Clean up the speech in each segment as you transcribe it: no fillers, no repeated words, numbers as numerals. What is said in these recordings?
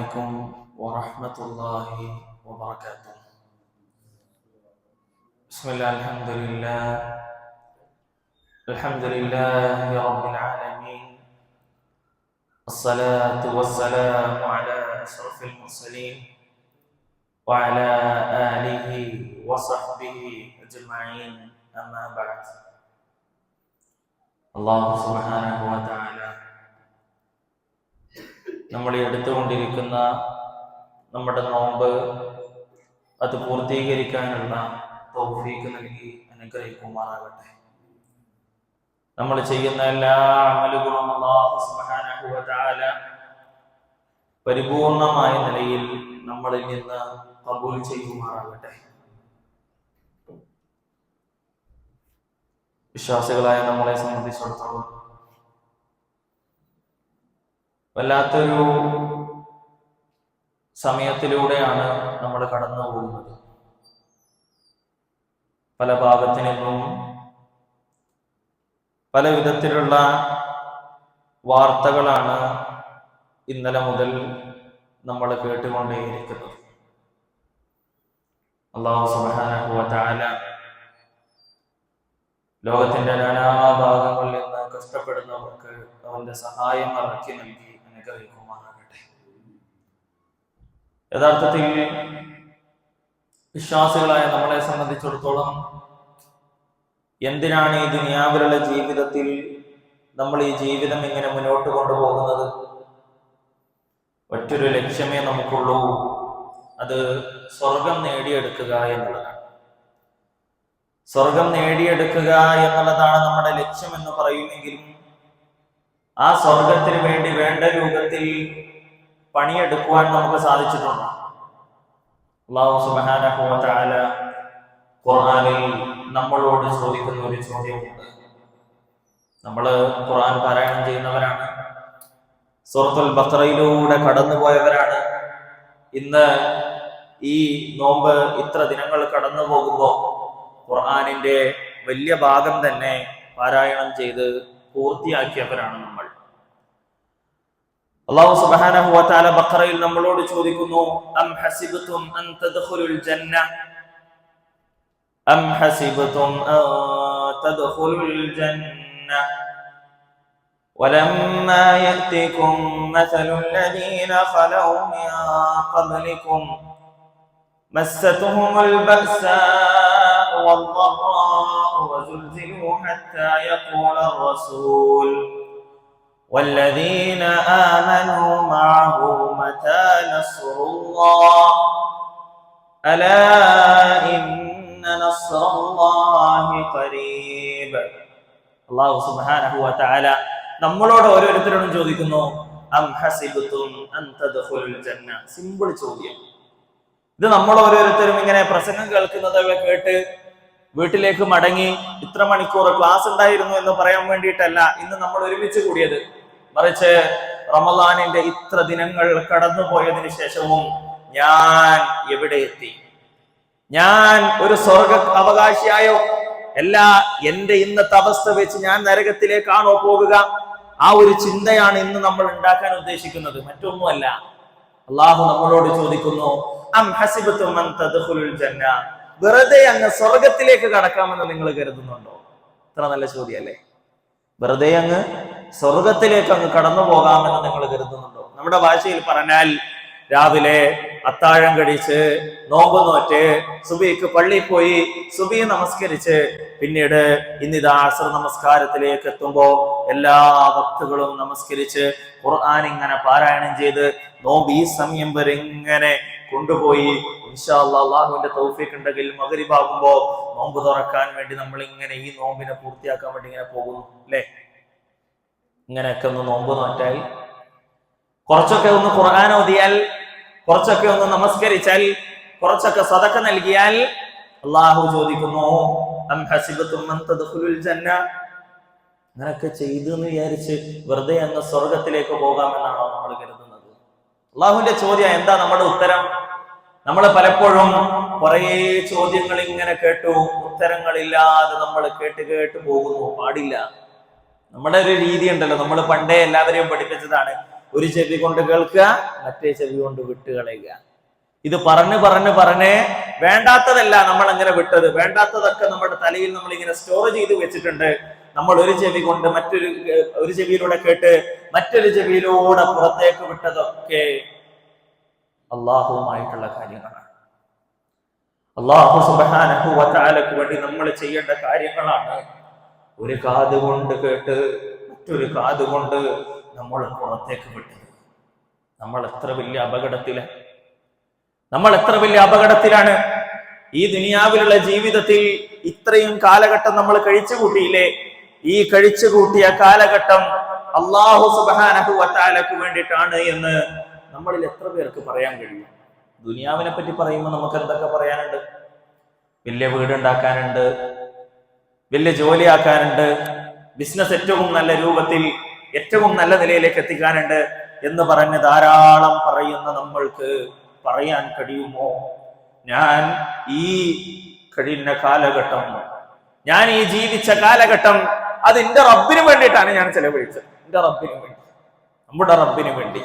عليكم ورحمة الله وبركاته. بسم الله الحمد لله رب العالمين، الصلاة والسلام على أشرف المرسلين وعلى آله وصحبه أجمعين، أما بعد. الله سبحانه وتعالى നമ്മൾ എടുത്തുകൊണ്ടിരിക്കുന്ന നമ്മുടെ നോമ്പ് അത് പൂർത്തീകരിക്കാനുള്ള തൗഫീഖ് നൽകി അനുഗ്രഹിക്കുമാറാകട്ടെ. നമ്മൾ ചെയ്യുന്ന എല്ലാ അമലുകളും അല്ലാഹു സുബ്ഹാനഹു വ തആല പരിപൂർണമായ നിലയിൽ നമ്മളിൽ നിന്ന് ഖബൂൽ ചെയ്യുമാറാകട്ടെ. വിശ്വാസികളായ നമ്മളെ സംബന്ധിച്ചിടത്തോളം വല്ലാത്തൊരു സമയത്തിലൂടെയാണ് നമ്മൾ കടന്നു പോകുന്നത്. പല ഭാഗത്തു നിന്നും പല വിധത്തിലുള്ള വാർത്തകളാണ് ഇന്നലെ മുതൽ നമ്മൾ കേട്ടുകൊണ്ടേയിരിക്കുന്നത്. അല്ലാഹു സുബ്ഹാനഹു വ തആല ലോകത്തിന്റെ നാനാഭാഗങ്ങളിൽ നിന്ന് കഷ്ടപ്പെടുന്നവർക്ക് അവന്റെ സഹായം ഇറക്കി നൽകി അനുഗ്രഹിക്കുമാറാകട്ടെ. യഥാർത്ഥത്തിൽ വിശ്വാസികളായ നമ്മളെ സംബന്ധിച്ചിടത്തോളം എന്തിനാണ് ഈ ദുനിയാവിലുള്ള ജീവിതത്തിൽ നമ്മൾ ഈ ജീവിതം ഇങ്ങനെ മുന്നോട്ട് കൊണ്ടുപോകുന്നത്? ഒറ്റൊരു ലക്ഷ്യമേ നമുക്കുള്ളൂ, അത് സ്വർഗം നേടിയെടുക്കുക എന്നുള്ളതാണ്. സ്വർഗം നേടിയെടുക്കുക എന്നുള്ളതാണ് നമ്മുടെ ലക്ഷ്യം എന്ന് പറയുമെങ്കിലും ആ സ്വർഗത്തിന് വേണ്ടി വേണ്ട രൂപത്തിൽ പണിയെടുക്കുവാൻ നമുക്ക് സാധിച്ചിട്ടുണ്ട്. അല്ലാഹു സുബ്ഹാനഹു വ തആല ഖുർആനിൽ നമ്മളോട് ചോദിക്കുന്ന ഒരു ചോദ്യമുണ്ട്. നമ്മൾ ഖുർആൻ പാരായണം ചെയ്യുന്നവരാണ്, സൂറത്തുൽ ബഖറയിലൂടെ കടന്നുപോയവരാണ്. ഇന്ന് ഈ നോമ്പ് ഇത്ര ദിനങ്ങൾ കടന്നു പോകുമ്പോൾ ഖുർആനിന്റെ വലിയ ഭാഗം തന്നെ പാരായണം ചെയ്ത് പൂർത്തിയാക്കിയവരാണ് നമ്മൾ. അല്ലാഹു സുബ്ഹാനഹു വ തആല ബഖറയിൽ നമ്മളോട് ചോദിക്കുന്നു, അം ഹസിബതും അൻ തദ്ഖുലുൽ ജന്ന അം ഹസിബതും അൻ തദ്ഖുലുൽ ജന്ന വലമ്മാ യഅതികും മസലുൽ ലദീന ഖലൗ മിൻ ഖബ്ലികും മസ്സതുഹുമുൽ ബഅ്സാഉ വദ്ദറാഉ വസുൽസിലൂ ഹത്താ യഖൂല الرسول والذين آمنوا معه متى نصر الله ألا إن نصر الله قريب. അല്ലാഹു സുബ്ഹാനഹു വ തആല നമ്മളോട് ഓരോരുത്തരോടും ചോദിക്കുന്നു, അം ഹസിബതും അൻ തദ്ഖുലുൽ ജന്ന. സിമ്പിൾ ചോദ്യം. ഇത് നമ്മൾ ഓരോരുത്തരും ഇങ്ങനെ പ്രസംഗം കേൾക്കുന്നതൊക്കെ കേട്ട് വീട്ടിലേക്ക് മടങ്ങി ഇത്ര മണിക്കൂർ ക്ലാസ് ഉണ്ടായിരുന്നു എന്ന് പറയാൻ വേണ്ടിയിട്ടല്ല ഇന്ന് നമ്മൾ ഒരുമിച്ച് കൂടിയത്. മറിച്ച് റമളാനിന്റെ ഇത്ര ദിനങ്ങൾ കടന്നു പോയതിനു ശേഷവും ഞാൻ എവിടെ എത്തി? ഞാൻ ഒരു സ്വർഗ അവകാശിയായോ? അല്ല, എന്റെ ഇന്നത്തെ അവസ്ഥ വെച്ച് ഞാൻ നരകത്തിലേക്കാണോ പോവുക? ആ ഒരു ചിന്തയാണ് ഇന്ന് നമ്മൾ ഉണ്ടാക്കാൻ ഉദ്ദേശിക്കുന്നത്, മറ്റൊന്നുമല്ല. അല്ലാഹു നമ്മളോട് ചോദിക്കുന്നു, അം ഹസിബതും അൻ തദ്ഖുലുൽ ജന്ന. വെറുതെ അങ്ങ് സ്വർഗത്തിലേക്ക് കടക്കാമെന്ന് നിങ്ങൾ കരുതുന്നുണ്ടോ? ഇത്ര നല്ല ചോദ്യമല്ലേ? വെറുതെ അങ്ങ് സ്വർഗത്തിലേക്ക് അങ്ങ് കടന്നു പോകാമെന്ന് നിങ്ങൾ കരുതുന്നുണ്ടോ? നമ്മുടെ ഭാഷയിൽ പറഞ്ഞാൽ രാവിലെ അത്താഴം കഴിച്ച് നോമ്പ് നോറ്റ് സുബഹിക്ക് പള്ളിയിൽ പോയി സുബഹി നമസ്കരിച്ച് പിന്നീട് ഇന്നിതാ അസ്ർ നമസ്കാരത്തിലേക്ക് എത്തുമ്പോ എല്ലാ വക്തുകളും നമസ്കരിച്ച് ഖുർആൻ ഇങ്ങനെ പാരായണം ചെയ്ത് നോമ്പ് ഈ സമയം വരെ ഇങ്ങനെ കൊണ്ടുപോയി ഇൻഷാ അല്ലാഹ് അല്ലാഹുവിന്റെ തൗഫീഖ് ഉണ്ടെങ്കിൽ മഗ്രിബ് ആകുമ്പോ നോമ്പ് തുറക്കാൻ വേണ്ടി നമ്മൾ ഇങ്ങനെ ഈ നോമ്പിനെ പൂർത്തിയാക്കാൻ വേണ്ടി ഇങ്ങനെ പോകുന്നു അല്ലേ? ഇങ്ങനെയൊക്കെ ഒന്ന് നോമ്പ് നോറ്റാൽ, കുറച്ചൊക്കെ ഒന്ന് ഖുർആൻ ഓതിയാൽ, കുറച്ചൊക്കെ ഒന്ന് നമസ്കരിച്ചാൽ, കുറച്ചൊക്കെ സദഖ നൽകിയാൽ അല്ലാഹു ചോദിക്കുന്നു, അം ഹസിബതും അൻ തദ്ഖുലുൽ ജന്ന. അങ്ങനെയൊക്കെ ചെയ്തു എന്ന് വിചാരിച്ച് വെറുതെ അങ്ങ് സ്വർഗത്തിലേക്ക് പോകാമെന്നാണോ നമ്മൾ കരുതുന്നത്? അല്ലാഹുവിന്റെ ചോദ്യം എന്താ? നമ്മുടെ ഉത്തരം നമ്മൾ പലപ്പോഴും കുറേ ചോദ്യങ്ങൾ ഇങ്ങനെ കേട്ടു, ഉത്തരങ്ങളില്ലാതെ നമ്മൾ കേട്ട് പോകുന്നു. പാടില്ല. നമ്മുടെ ഒരു രീതി ഉണ്ടല്ലോ, നമ്മൾ പണ്ടേ എല്ലാവരെയും പഠിപ്പിച്ചതാണ്, ഒരു ചെവി കൊണ്ട് കേൾക്കുക, മറ്റേ ചെവി കൊണ്ട് വിട്ടുകളയുക. ഇത് പറഞ്ഞ് വേണ്ടാത്തതല്ല നമ്മൾ അങ്ങനെ വിട്ടത്, വേണ്ടാത്തതൊക്കെ നമ്മുടെ തലയിൽ നമ്മൾ ഇങ്ങനെ സ്റ്റോർ ചെയ്ത് വെച്ചിട്ടുണ്ട്. നമ്മൾ ഒരു ചെവി കൊണ്ട് ഒരു ചെവിയിലൂടെ കേട്ട് മറ്റൊരു ചെവിയിലൂടെ പുറത്തേക്ക് വിട്ടതൊക്കെ അള്ളാഹുവുമായിട്ടുള്ള കാര്യങ്ങളാണ്. അല്ലാഹു സുബ്ഹാനഹു വ തആലക്ക് വേണ്ടി നമ്മൾ ചെയ്യേണ്ട കാര്യങ്ങളാണ്. ഒരു കാത് കൊണ്ട് കേട്ട് മറ്റൊരു കാത് കൊണ്ട് നമ്മൾ പുറത്തേക്ക് വിട്ടത്. നമ്മൾ എത്ര വലിയ അപകടത്തിലാണ്. ഈ ദുനിയാവിലുള്ള ജീവിതത്തിൽ ഇത്രയും കാലഘട്ടം നമ്മൾ കഴിച്ചു കൂട്ടിയില്ലേ? ഈ കഴിച്ചു കൂട്ടിയ കാലഘട്ടം അല്ലാഹു സുബ്ഹാനഹു വ തആലക്ക് വേണ്ടിയിട്ടാണ് എന്ന് നമ്മളിൽ എത്ര പേർക്ക് പറയാൻ കഴിയും? ദുനിയാവിനെ പറ്റി പറയുമ്പോൾ നമുക്ക് എന്തൊക്കെ പറയാനുണ്ട്? വലിയ വീടുണ്ടാക്കാനുണ്ട്, വലിയ ജോലിയാക്കാനുണ്ട്, ബിസിനസ് ഏറ്റവും നല്ല രൂപത്തിൽ ഏറ്റവും നല്ല നിലയിലേക്ക് എത്തിക്കാനുണ്ട് എന്ന് പറഞ്ഞ് ധാരാളം പറയുന്ന നമ്മൾക്ക് പറയാൻ കഴിയുമോ? ഞാൻ ഈ കഴിഞ്ഞ കാലഘട്ടം, ഞാൻ ഈ ജീവിച്ച കാലഘട്ടം അത് എന്റെ റബ്ബിന് വേണ്ടിയിട്ടാണ് ഞാൻ ചെലവഴിച്ചത്. എന്റെ റബ്ബിന് വേണ്ടി, നമ്മുടെ റബ്ബിന് വേണ്ടി.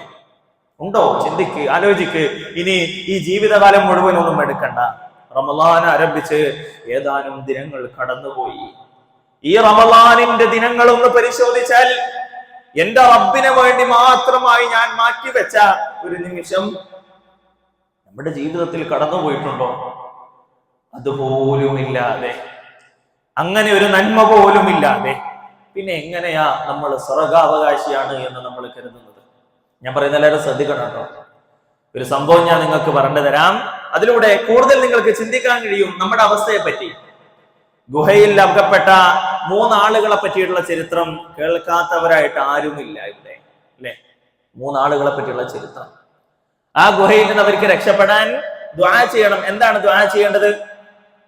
ഉണ്ടോ? ചിന്തിക്ക്, ആലോചിക്ക്. ഇനി ഈ ജീവിതകാലം മുഴുവനൊന്നും എടുക്കണ്ട. റമളാൻ ആരംഭിച്ച് ഏതാനും ദിനങ്ങൾ കടന്നുപോയി. ഈ റമളാനിന്റെ ദിനങ്ങളൊന്ന് പരിശോധിച്ചാൽ എന്റെ റബ്ബിന് വേണ്ടി മാത്രമായി ഞാൻ മാറ്റിവെച്ച ഒരു നിമിഷം നമ്മുടെ ജീവിതത്തിൽ കടന്നുപോയിട്ടുണ്ടോ? അതുപോലുമില്ലാതെ, അങ്ങനെ ഒരു നന്മ പോലും ഇല്ലാതെ പിന്നെ എങ്ങനെയാ നമ്മൾ സ്വർഗാവകാശിയാണ് എന്ന് നമ്മൾ കരുതുന്നത്? ഞാൻ പറയുന്ന എല്ലാവരും ശ്രദ്ധിക്കണം കേട്ടോ. ഒരു സംഭവം ഞാൻ നിങ്ങൾക്ക് പറഞ്ഞു തരാം. അതിലൂടെ കൂടുതൽ നിങ്ങൾക്ക് ചിന്തിക്കാൻ കഴിയും നമ്മുടെ അവസ്ഥയെ പറ്റി. ഗുഹയിൽ അകപ്പെട്ട 3 ആളുകളെ പറ്റിയിട്ടുള്ള ചരിത്രം കേൾക്കാത്തവരായിട്ട് ആരുമില്ല ഇവിടെ, അല്ലെ? 3 ആളുകളെ പറ്റിയുള്ള ചരിത്രം. ആ ഗുഹയിൽ നിന്ന് അവർക്ക് രക്ഷപ്പെടാൻ ദുആ ചെയ്യണം. എന്താണ് ദുആ ചെയ്യേണ്ടത്?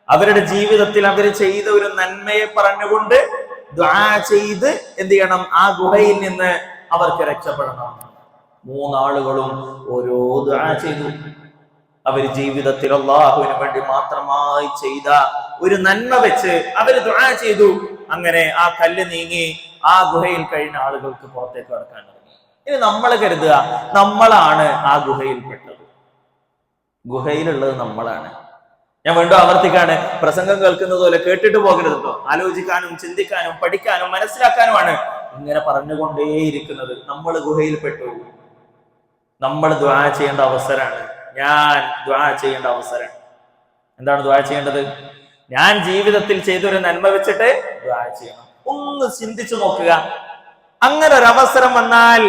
അവരുടെ ജീവിതത്തിൽ അവർ ചെയ്ത ഒരു നന്മയെ പറഞ്ഞുകൊണ്ട് ദുആ ചെയ്ത് എന്ത് ചെയ്യണം? ആ ഗുഹയിൽ നിന്ന് അവർക്ക് രക്ഷപ്പെടണം. 3 ആളുകളും ഓരോ ദുആ ചെയ്തു. അവർ ജീവിതത്തിൽ അല്ലാഹുവിന് വേണ്ടി മാത്രമായി ചെയ്ത ഒരു നന്മ വെച്ച് അവർ ദുആ ചെയ്തു. അങ്ങനെ ആ കല്ല് നീങ്ങി ആ ഗുഹയിൽ കഴിഞ്ഞ ആളുകൾക്ക് പുറത്തേക്ക് കടക്കാൻ തുടങ്ങി. ഇനി നമ്മൾ കരുതുക നമ്മളാണ് ആ ഗുഹയിൽ പെട്ടത്. ഗുഹയിലുള്ളത് നമ്മളാണ്. ഞാൻ വീണ്ടും ആവർത്തിക്കാണ്, പ്രസംഗം കേൾക്കുന്നത് പോലെ കേട്ടിട്ട് പോകരുത് കേട്ടോ. ആലോചിക്കാനും ചിന്തിക്കാനും പഠിക്കാനും മനസ്സിലാക്കാനുമാണ് ഇങ്ങനെ പറഞ്ഞുകൊണ്ടേയിരിക്കുന്നത്. നമ്മൾ ഗുഹയിൽ പെട്ടു. നമ്മൾ ദുആ ചെയ്യേണ്ട അവസരമാണ്. ഞാൻ ദുആ ചെയ്യേണ്ട അവസരം. എന്താണ് ദുആ ചെയ്യേണ്ടത്? ഞാൻ ജീവിതത്തിൽ ചെയ്തൊരു നന്മ വെച്ചിട്ട് ദുആ ചെയ്യണം. ഒന്ന് ചിന്തിച്ചു നോക്കുക. അങ്ങനെ ഒരു അവസരം വന്നാൽ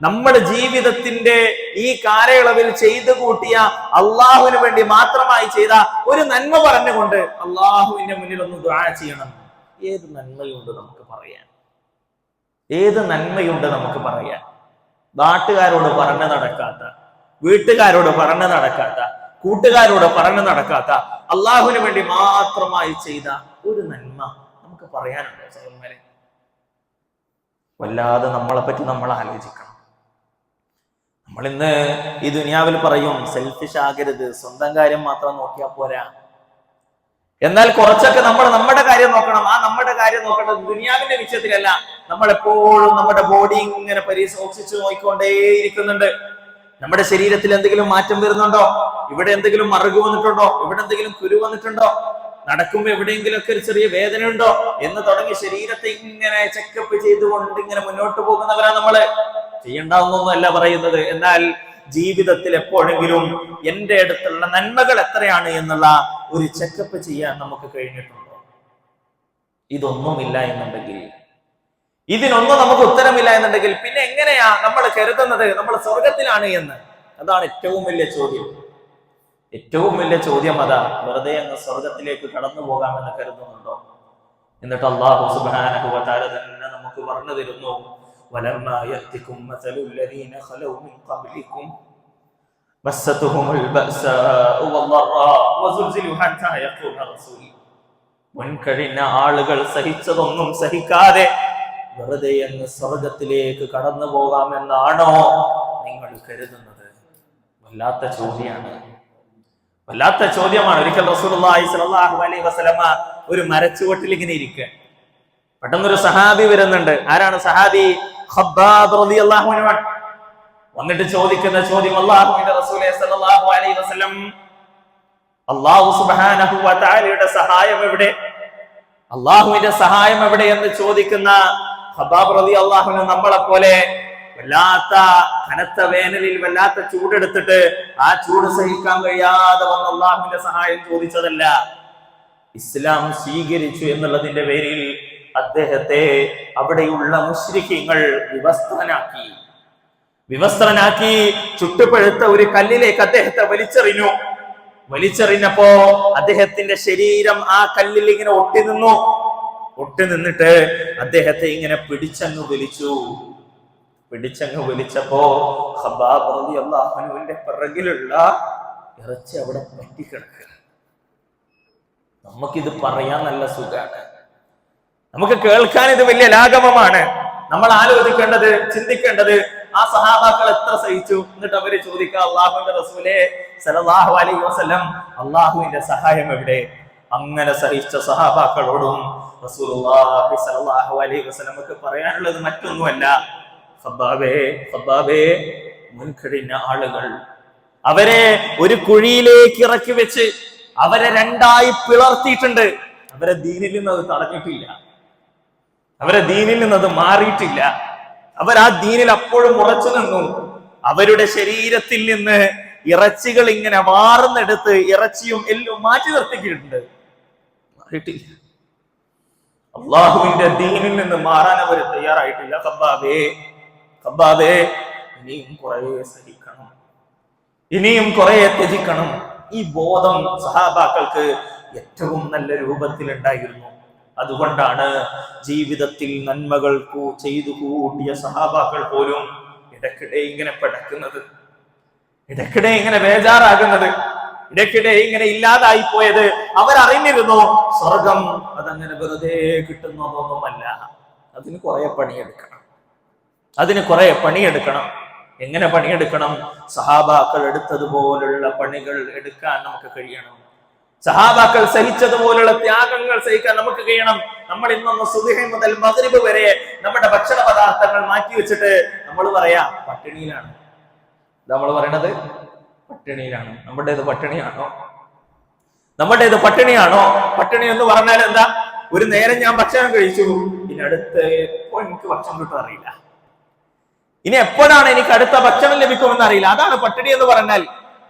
നമ്മുടെ ജീവിതത്തിന്റെ ഈ കാലയളവിൽ ചെയ്തു കൂട്ടിയ അള്ളാഹുവിന് വേണ്ടി മാത്രമായി ചെയ്ത ഒരു നന്മ പറഞ്ഞുകൊണ്ട് അള്ളാഹുവിന്റെ മുന്നിൽ ഒന്ന് ദുആ ചെയ്യണം. ഏത് നന്മയുണ്ട് നമുക്ക് പറയാൻ? ഏത് നന്മയുണ്ട് നമുക്ക് പറയാൻ? നാട്ടുകാരോട് പറഞ്ഞു നടക്കാത്ത, വീട്ടുകാരോട് പറഞ്ഞു നടക്കാത്ത, കൂട്ടുകാരോട് പറഞ്ഞു നടക്കാത്ത, അള്ളാഹുവിന് വേണ്ടി മാത്രമായി ചെയ്ത ഒരു നന്മ നമുക്ക് പറയാനുണ്ടോ സഹോദരന്മാരെ? വല്ലാതെ നമ്മളെ പറ്റി നമ്മൾ ആലോചിക്കണം. നമ്മൾ ഇന്ന് ഈ ദുനിയാവിൽ പറയും സെൽഫിഷ് ആകരുത്, സ്വന്തം കാര്യം മാത്രം നോക്കിയാൽ പോരാ. എന്നാൽ കുറച്ചൊക്കെ നമ്മൾ നമ്മുടെ കാര്യം നോക്കണം. ആ നമ്മുടെ കാര്യം നോക്കേണ്ടത് ദുനിയാവിന്റെ വിഷയത്തിലല്ല. നമ്മൾ എപ്പോഴും നമ്മുടെ ബോഡി ഇങ്ങനെ സൂക്ഷിച്ചു നോക്കിക്കൊണ്ടേയിരിക്കുന്നുണ്ട്. നമ്മുടെ ശരീരത്തിൽ എന്തെങ്കിലും മാറ്റം വരുന്നുണ്ടോ? ഇവിടെ എന്തെങ്കിലും മറുകു വന്നിട്ടുണ്ടോ? ഇവിടെ എന്തെങ്കിലും കുരു വന്നിട്ടുണ്ടോ? നടക്കുമ്പോ എവിടെയെങ്കിലും ഒക്കെ ഒരു ചെറിയ വേദന ഉണ്ടോ എന്ന് തുടങ്ങി ശരീരത്തെ ഇങ്ങനെ ചെക്കപ്പ് ചെയ്തുകൊണ്ട് ഇങ്ങനെ മുന്നോട്ട് പോകുന്നവരാ നമ്മള്. ചെയ്യണ്ടാവുന്നൊന്നുമല്ല പറയുന്നത്. എന്നാൽ ജീവിതത്തിൽ എപ്പോഴെങ്കിലും എന്റെ അടുത്തുള്ള നന്മകൾ എത്രയാണ് എന്നുള്ള ഒരു ചെക്കപ്പ് ചെയ്യാൻ നമുക്ക് കഴിഞ്ഞിട്ടുണ്ടോ? ഇതൊന്നുമില്ല എന്നുണ്ടെങ്കിൽ, ഇതിനൊന്നും നമുക്ക് ഉത്തരമില്ല എന്നുണ്ടെങ്കിൽ പിന്നെ എങ്ങനെയാ നമ്മൾ കരുതുന്നത് നമ്മൾ സ്വർഗത്തിലാണ് എന്ന്? അതാണ് ഏറ്റവും വലിയ ചോദ്യം. ഏറ്റവും വലിയ ചോദ്യം അതാ. വെറുതെ അങ്ങ് സ്വർഗത്തിലേക്ക് കടന്നു പോകാമെന്ന് കരുതുന്നുണ്ടോ? എന്നിട്ട് അല്ലാഹു സുബ്ഹാനഹു വ തആല തന്നെ നമുക്ക് പറഞ്ഞു തരുന്നു, വലമ്മാ യഅതികും മസലുൽ ലദീന ഖലൗ മിൻ ഖബ്ലികും മസ്സതുഹുൽ ബഅസാഉ വദ്ദറാഉ വസുൽസിലു ഹത്താ യഖൂല റസൂൽ. മുൻകഴിഞ്ഞ ആളുകൾ സഹിച്ചതൊന്നും സഹിക്കാതെ വെറുതെ അങ്ങ് സ്വർഗത്തിലേക്ക് കടന്നു പോകാമെന്നാണോ നിങ്ങൾ കരുതുന്നത്? വല്ലാത്ത ചോദ്യമാണ്, വല്ലാത്ത ചോദ്യമാണ്. ഒരിക്കൽ റസൂലുള്ളാഹി സ്വല്ലല്ലാഹു അലൈഹി വസല്ലമ ഒരു മരച്ചുവട്ടിൽ ഇങ്ങനെ ഇരിക്കുക. പെട്ടെന്നൊരു സഹാബി വരുന്നുണ്ട്. ആരാണ് സഹാബി? ഖബ്ബാബ് റളിയല്ലാഹു അൻഹു. വന്നിട്ട് ചോദിക്കുന്ന ചോദ്യം അല്ലാഹുവിന്റെ റസൂലേ സല്ലല്ലാഹു അലൈഹി വസല്ലം, അല്ലാഹു സുബ്ഹാനഹു വ തആലയുടെ സഹായം എവിടെ, അല്ലാഹുവിന്റെ സഹായം എവിടെ എന്ന് ചോദിക്കുന്ന ഖബ്ബാബ് റളിയല്ലാഹു അൻഹു നമ്മളെ പോലെ വല്ലാത്ത കനത്ത വേനലിൽ വല്ലാത്ത ചൂടെടുത്തിട്ട് ആ ചൂട് സഹിക്കാൻ കഴിയാതെ വന്ന് അല്ലാഹുവിന്റെ സഹായം ചോദിച്ചതല്ല. ഇസ്ലാം സ്വീകരിച്ചു എന്നുള്ളതിന്റെ പേരിൽ അദ്ദേഹത്തെ അവിടെയുള്ള മുശ്രിക്കീങ്ങൾ വിവസ്ത്രനാക്കി ചുട്ടുപഴുത്ത ഒരു കല്ലിലേക്ക് അദ്ദേഹത്തെ വലിച്ചെറിഞ്ഞപ്പോ അദ്ദേഹത്തിന്റെ ശരീരം ആ കല്ലിൽ ഇങ്ങനെ ഒട്ടി നിന്നിട്ട് അദ്ദേഹത്തെ ഇങ്ങനെ പിടിച്ചങ്ങ് വലിച്ചപ്പോ ഖബ്ബാബ് റളിയല്ലാഹു അൻഹുവിന്റെ പിറകിലുള്ള ഇറച്ചി അവിടെ പറ്റിക്കിടക്കുക. നമുക്കിത് പറയാൻ നല്ല സുഖാണ്, നമുക്ക് കേൾക്കാൻ ഇത് വലിയ ലാഘവമാണ്. നമ്മൾ ആലോചിക്കേണ്ടത്, ചിന്തിക്കേണ്ടത് ആ സഹാബാക്കൾ എത്ര സഹിച്ചു. എന്നിട്ട് അവര് ചോദിക്കുക, അല്ലാഹുവിന്റെ റസൂലേ സല്ലല്ലാഹു അലൈഹി വസല്ലം, അല്ലാഹുവിന്റെ സഹായം എവിടെ? അങ്ങനെ സഹിച്ച സഹാബാക്കളോടും റസൂലുള്ളാഹി സ്വല്ലല്ലാഹു അലൈഹി വസല്ലമക്ക് പറയാനുള്ളത് മറ്റൊന്നുമല്ല, ഖബ്ബാബേ, മുൻകഴിഞ്ഞ ആളുകൾ അവരെ ഒരു കുഴിയിലേക്ക് ഇറക്കി വെച്ച് അവരെ രണ്ടായി പിളർത്തിയിട്ടുണ്ട്. അവരെ ദീനിൽ നിന്ന് അത് തടഞ്ഞിട്ടില്ല, അവരെ ദീനിൽ നിന്ന് അത് മാറിയിട്ടില്ല. അവർ ആ ദീനിൽ അപ്പോഴും ഉറച്ചു നിന്നു. അവരുടെ ശരീരത്തിൽ നിന്ന് ഇറച്ചികൾ ഇങ്ങനെ വാർന്നെടുത്ത് ഇറച്ചിയും എല്ലും മാറ്റി നിർത്തിക്കിട്ടുണ്ട്, മാറിയിട്ടില്ല. അള്ളാഹുവിന്റെ ദീനിൽ നിന്ന് മാറാൻ അവർ തയ്യാറായിട്ടില്ല. ഖബ്ബാബേ, ഇനിയും കുറെ സഹിക്കണം, ഇനിയും കുറെ ത്യജിക്കണം. ഈ ബോധം സഹാബാക്കൾക്ക് ഏറ്റവും നല്ല രൂപത്തിൽ ഉണ്ടായിരുന്നു. അതുകൊണ്ടാണ് ജീവിതത്തിൽ നന്മകൾ ചെയ്തു കൂട്ടിയ സഹാബാക്കൾ പോലും ഇടയ്ക്കിടെ ഇങ്ങനെ പടക്കുന്നത്, ഇടയ്ക്കിടെ ഇങ്ങനെ ബേജാറാകുന്നത്, ഇടയ്ക്കിടെ ഇങ്ങനെ ഇല്ലാതായി പോയത്. അവരറിഞ്ഞിരുന്നു സ്വർഗം അതങ്ങനെ വെറുതെ കിട്ടുന്നതൊന്നുമല്ല, അതിന് കുറെ പണിയെടുക്കണം. എങ്ങനെ പണിയെടുക്കണം? സഹാബാക്കൾ എടുത്തതുപോലുള്ള പണികൾ എടുക്കാൻ നമുക്ക് കഴിയണം. സഹാബാക്കൾ സഹിച്ചതുപോലുള്ള ത്യാഗങ്ങൾ സഹിക്കാൻ നമുക്ക് കഴിയണം. നമ്മൾ ഇന്നൊന്ന് സുബ്ഹി മുതൽ മഗ്രിബ് വരെ നമ്മുടെ ഭക്ഷണ പദാർത്ഥങ്ങൾ മാറ്റി വെച്ചിട്ട് നമ്മൾ പറയാ പട്ടിണിയിലാണ്. നമ്മൾ പറയണത് പട്ടിണിയിലാണ്. നമ്മുടേത് പട്ടിണിയാണോ? പട്ടിണി എന്ന് പറഞ്ഞാൽ എന്താ? ഒരു നേരം ഞാൻ ഭക്ഷണം കഴിച്ചു, ഇനി അടുത്ത് എപ്പോ എനിക്ക് ഭക്ഷണം കിട്ടും അറിയില്ല, ഇനി എപ്പോഴാണ് എനിക്ക് അടുത്ത ഭക്ഷണം ലഭിക്കുമെന്ന് അറിയില്ല. അതാണ് പട്ടിണി എന്ന് പറഞ്ഞാൽ.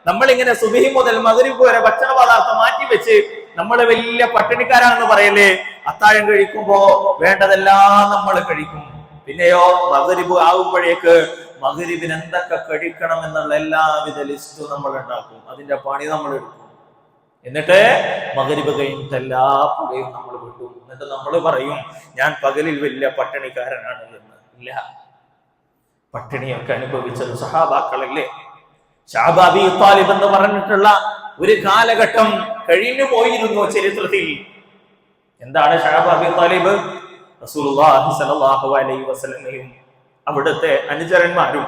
നമ്മളിങ്ങനെ സുബ്ഹി മുതൽ മഗ്രിബ് വരെ ഭക്ഷണ പദാർത്ഥം മാറ്റി വെച്ച് നമ്മൾ വലിയ പട്ടിണിക്കാരാണെന്ന് പറയല്ലേ. അത്താഴം കഴിക്കുമ്പോ വേണ്ടതെല്ലാം നമ്മൾ കഴിക്കും. പിന്നെയോ മഗ്രിബ് ആകുമ്പോഴേക്ക് മഗ്രിബിന് എന്തൊക്കെ കഴിക്കണം എന്നുള്ള എല്ലാവിധ ലിസ്റ്റും നമ്മൾ ഉണ്ടാക്കും, അതിന്റെ പണി നമ്മൾ എടുക്കും. എന്നിട്ട് മഗ്രിബ് കഴിഞ്ഞിട്ട് എല്ലാ പുകയും നമ്മൾ വിട്ടു. എന്നിട്ട് നമ്മൾ പറയും ഞാൻ പകലിൽ വലിയ പട്ടിണിക്കാരനാണ് എന്ന്. ഇല്ല, പട്ടിണിയൊക്കെ അനുഭവിച്ചത് സഹാബാക്കളല്ലേ. ശഅബ് അബീ ത്വാലിബ് എന്ന് പറഞ്ഞിട്ടുള്ള ഒരു കാലഘട്ടം കഴിഞ്ഞു പോയിരുന്നു ചരിത്രത്തിൽ. എന്താണ് ശഅബ് അബീ ത്വാലിബ്? റസൂലുള്ളാഹി സ്വല്ലല്ലാഹു അലൈഹി വസല്ലമയും അവിടുത്തെ അനുചരന്മാരും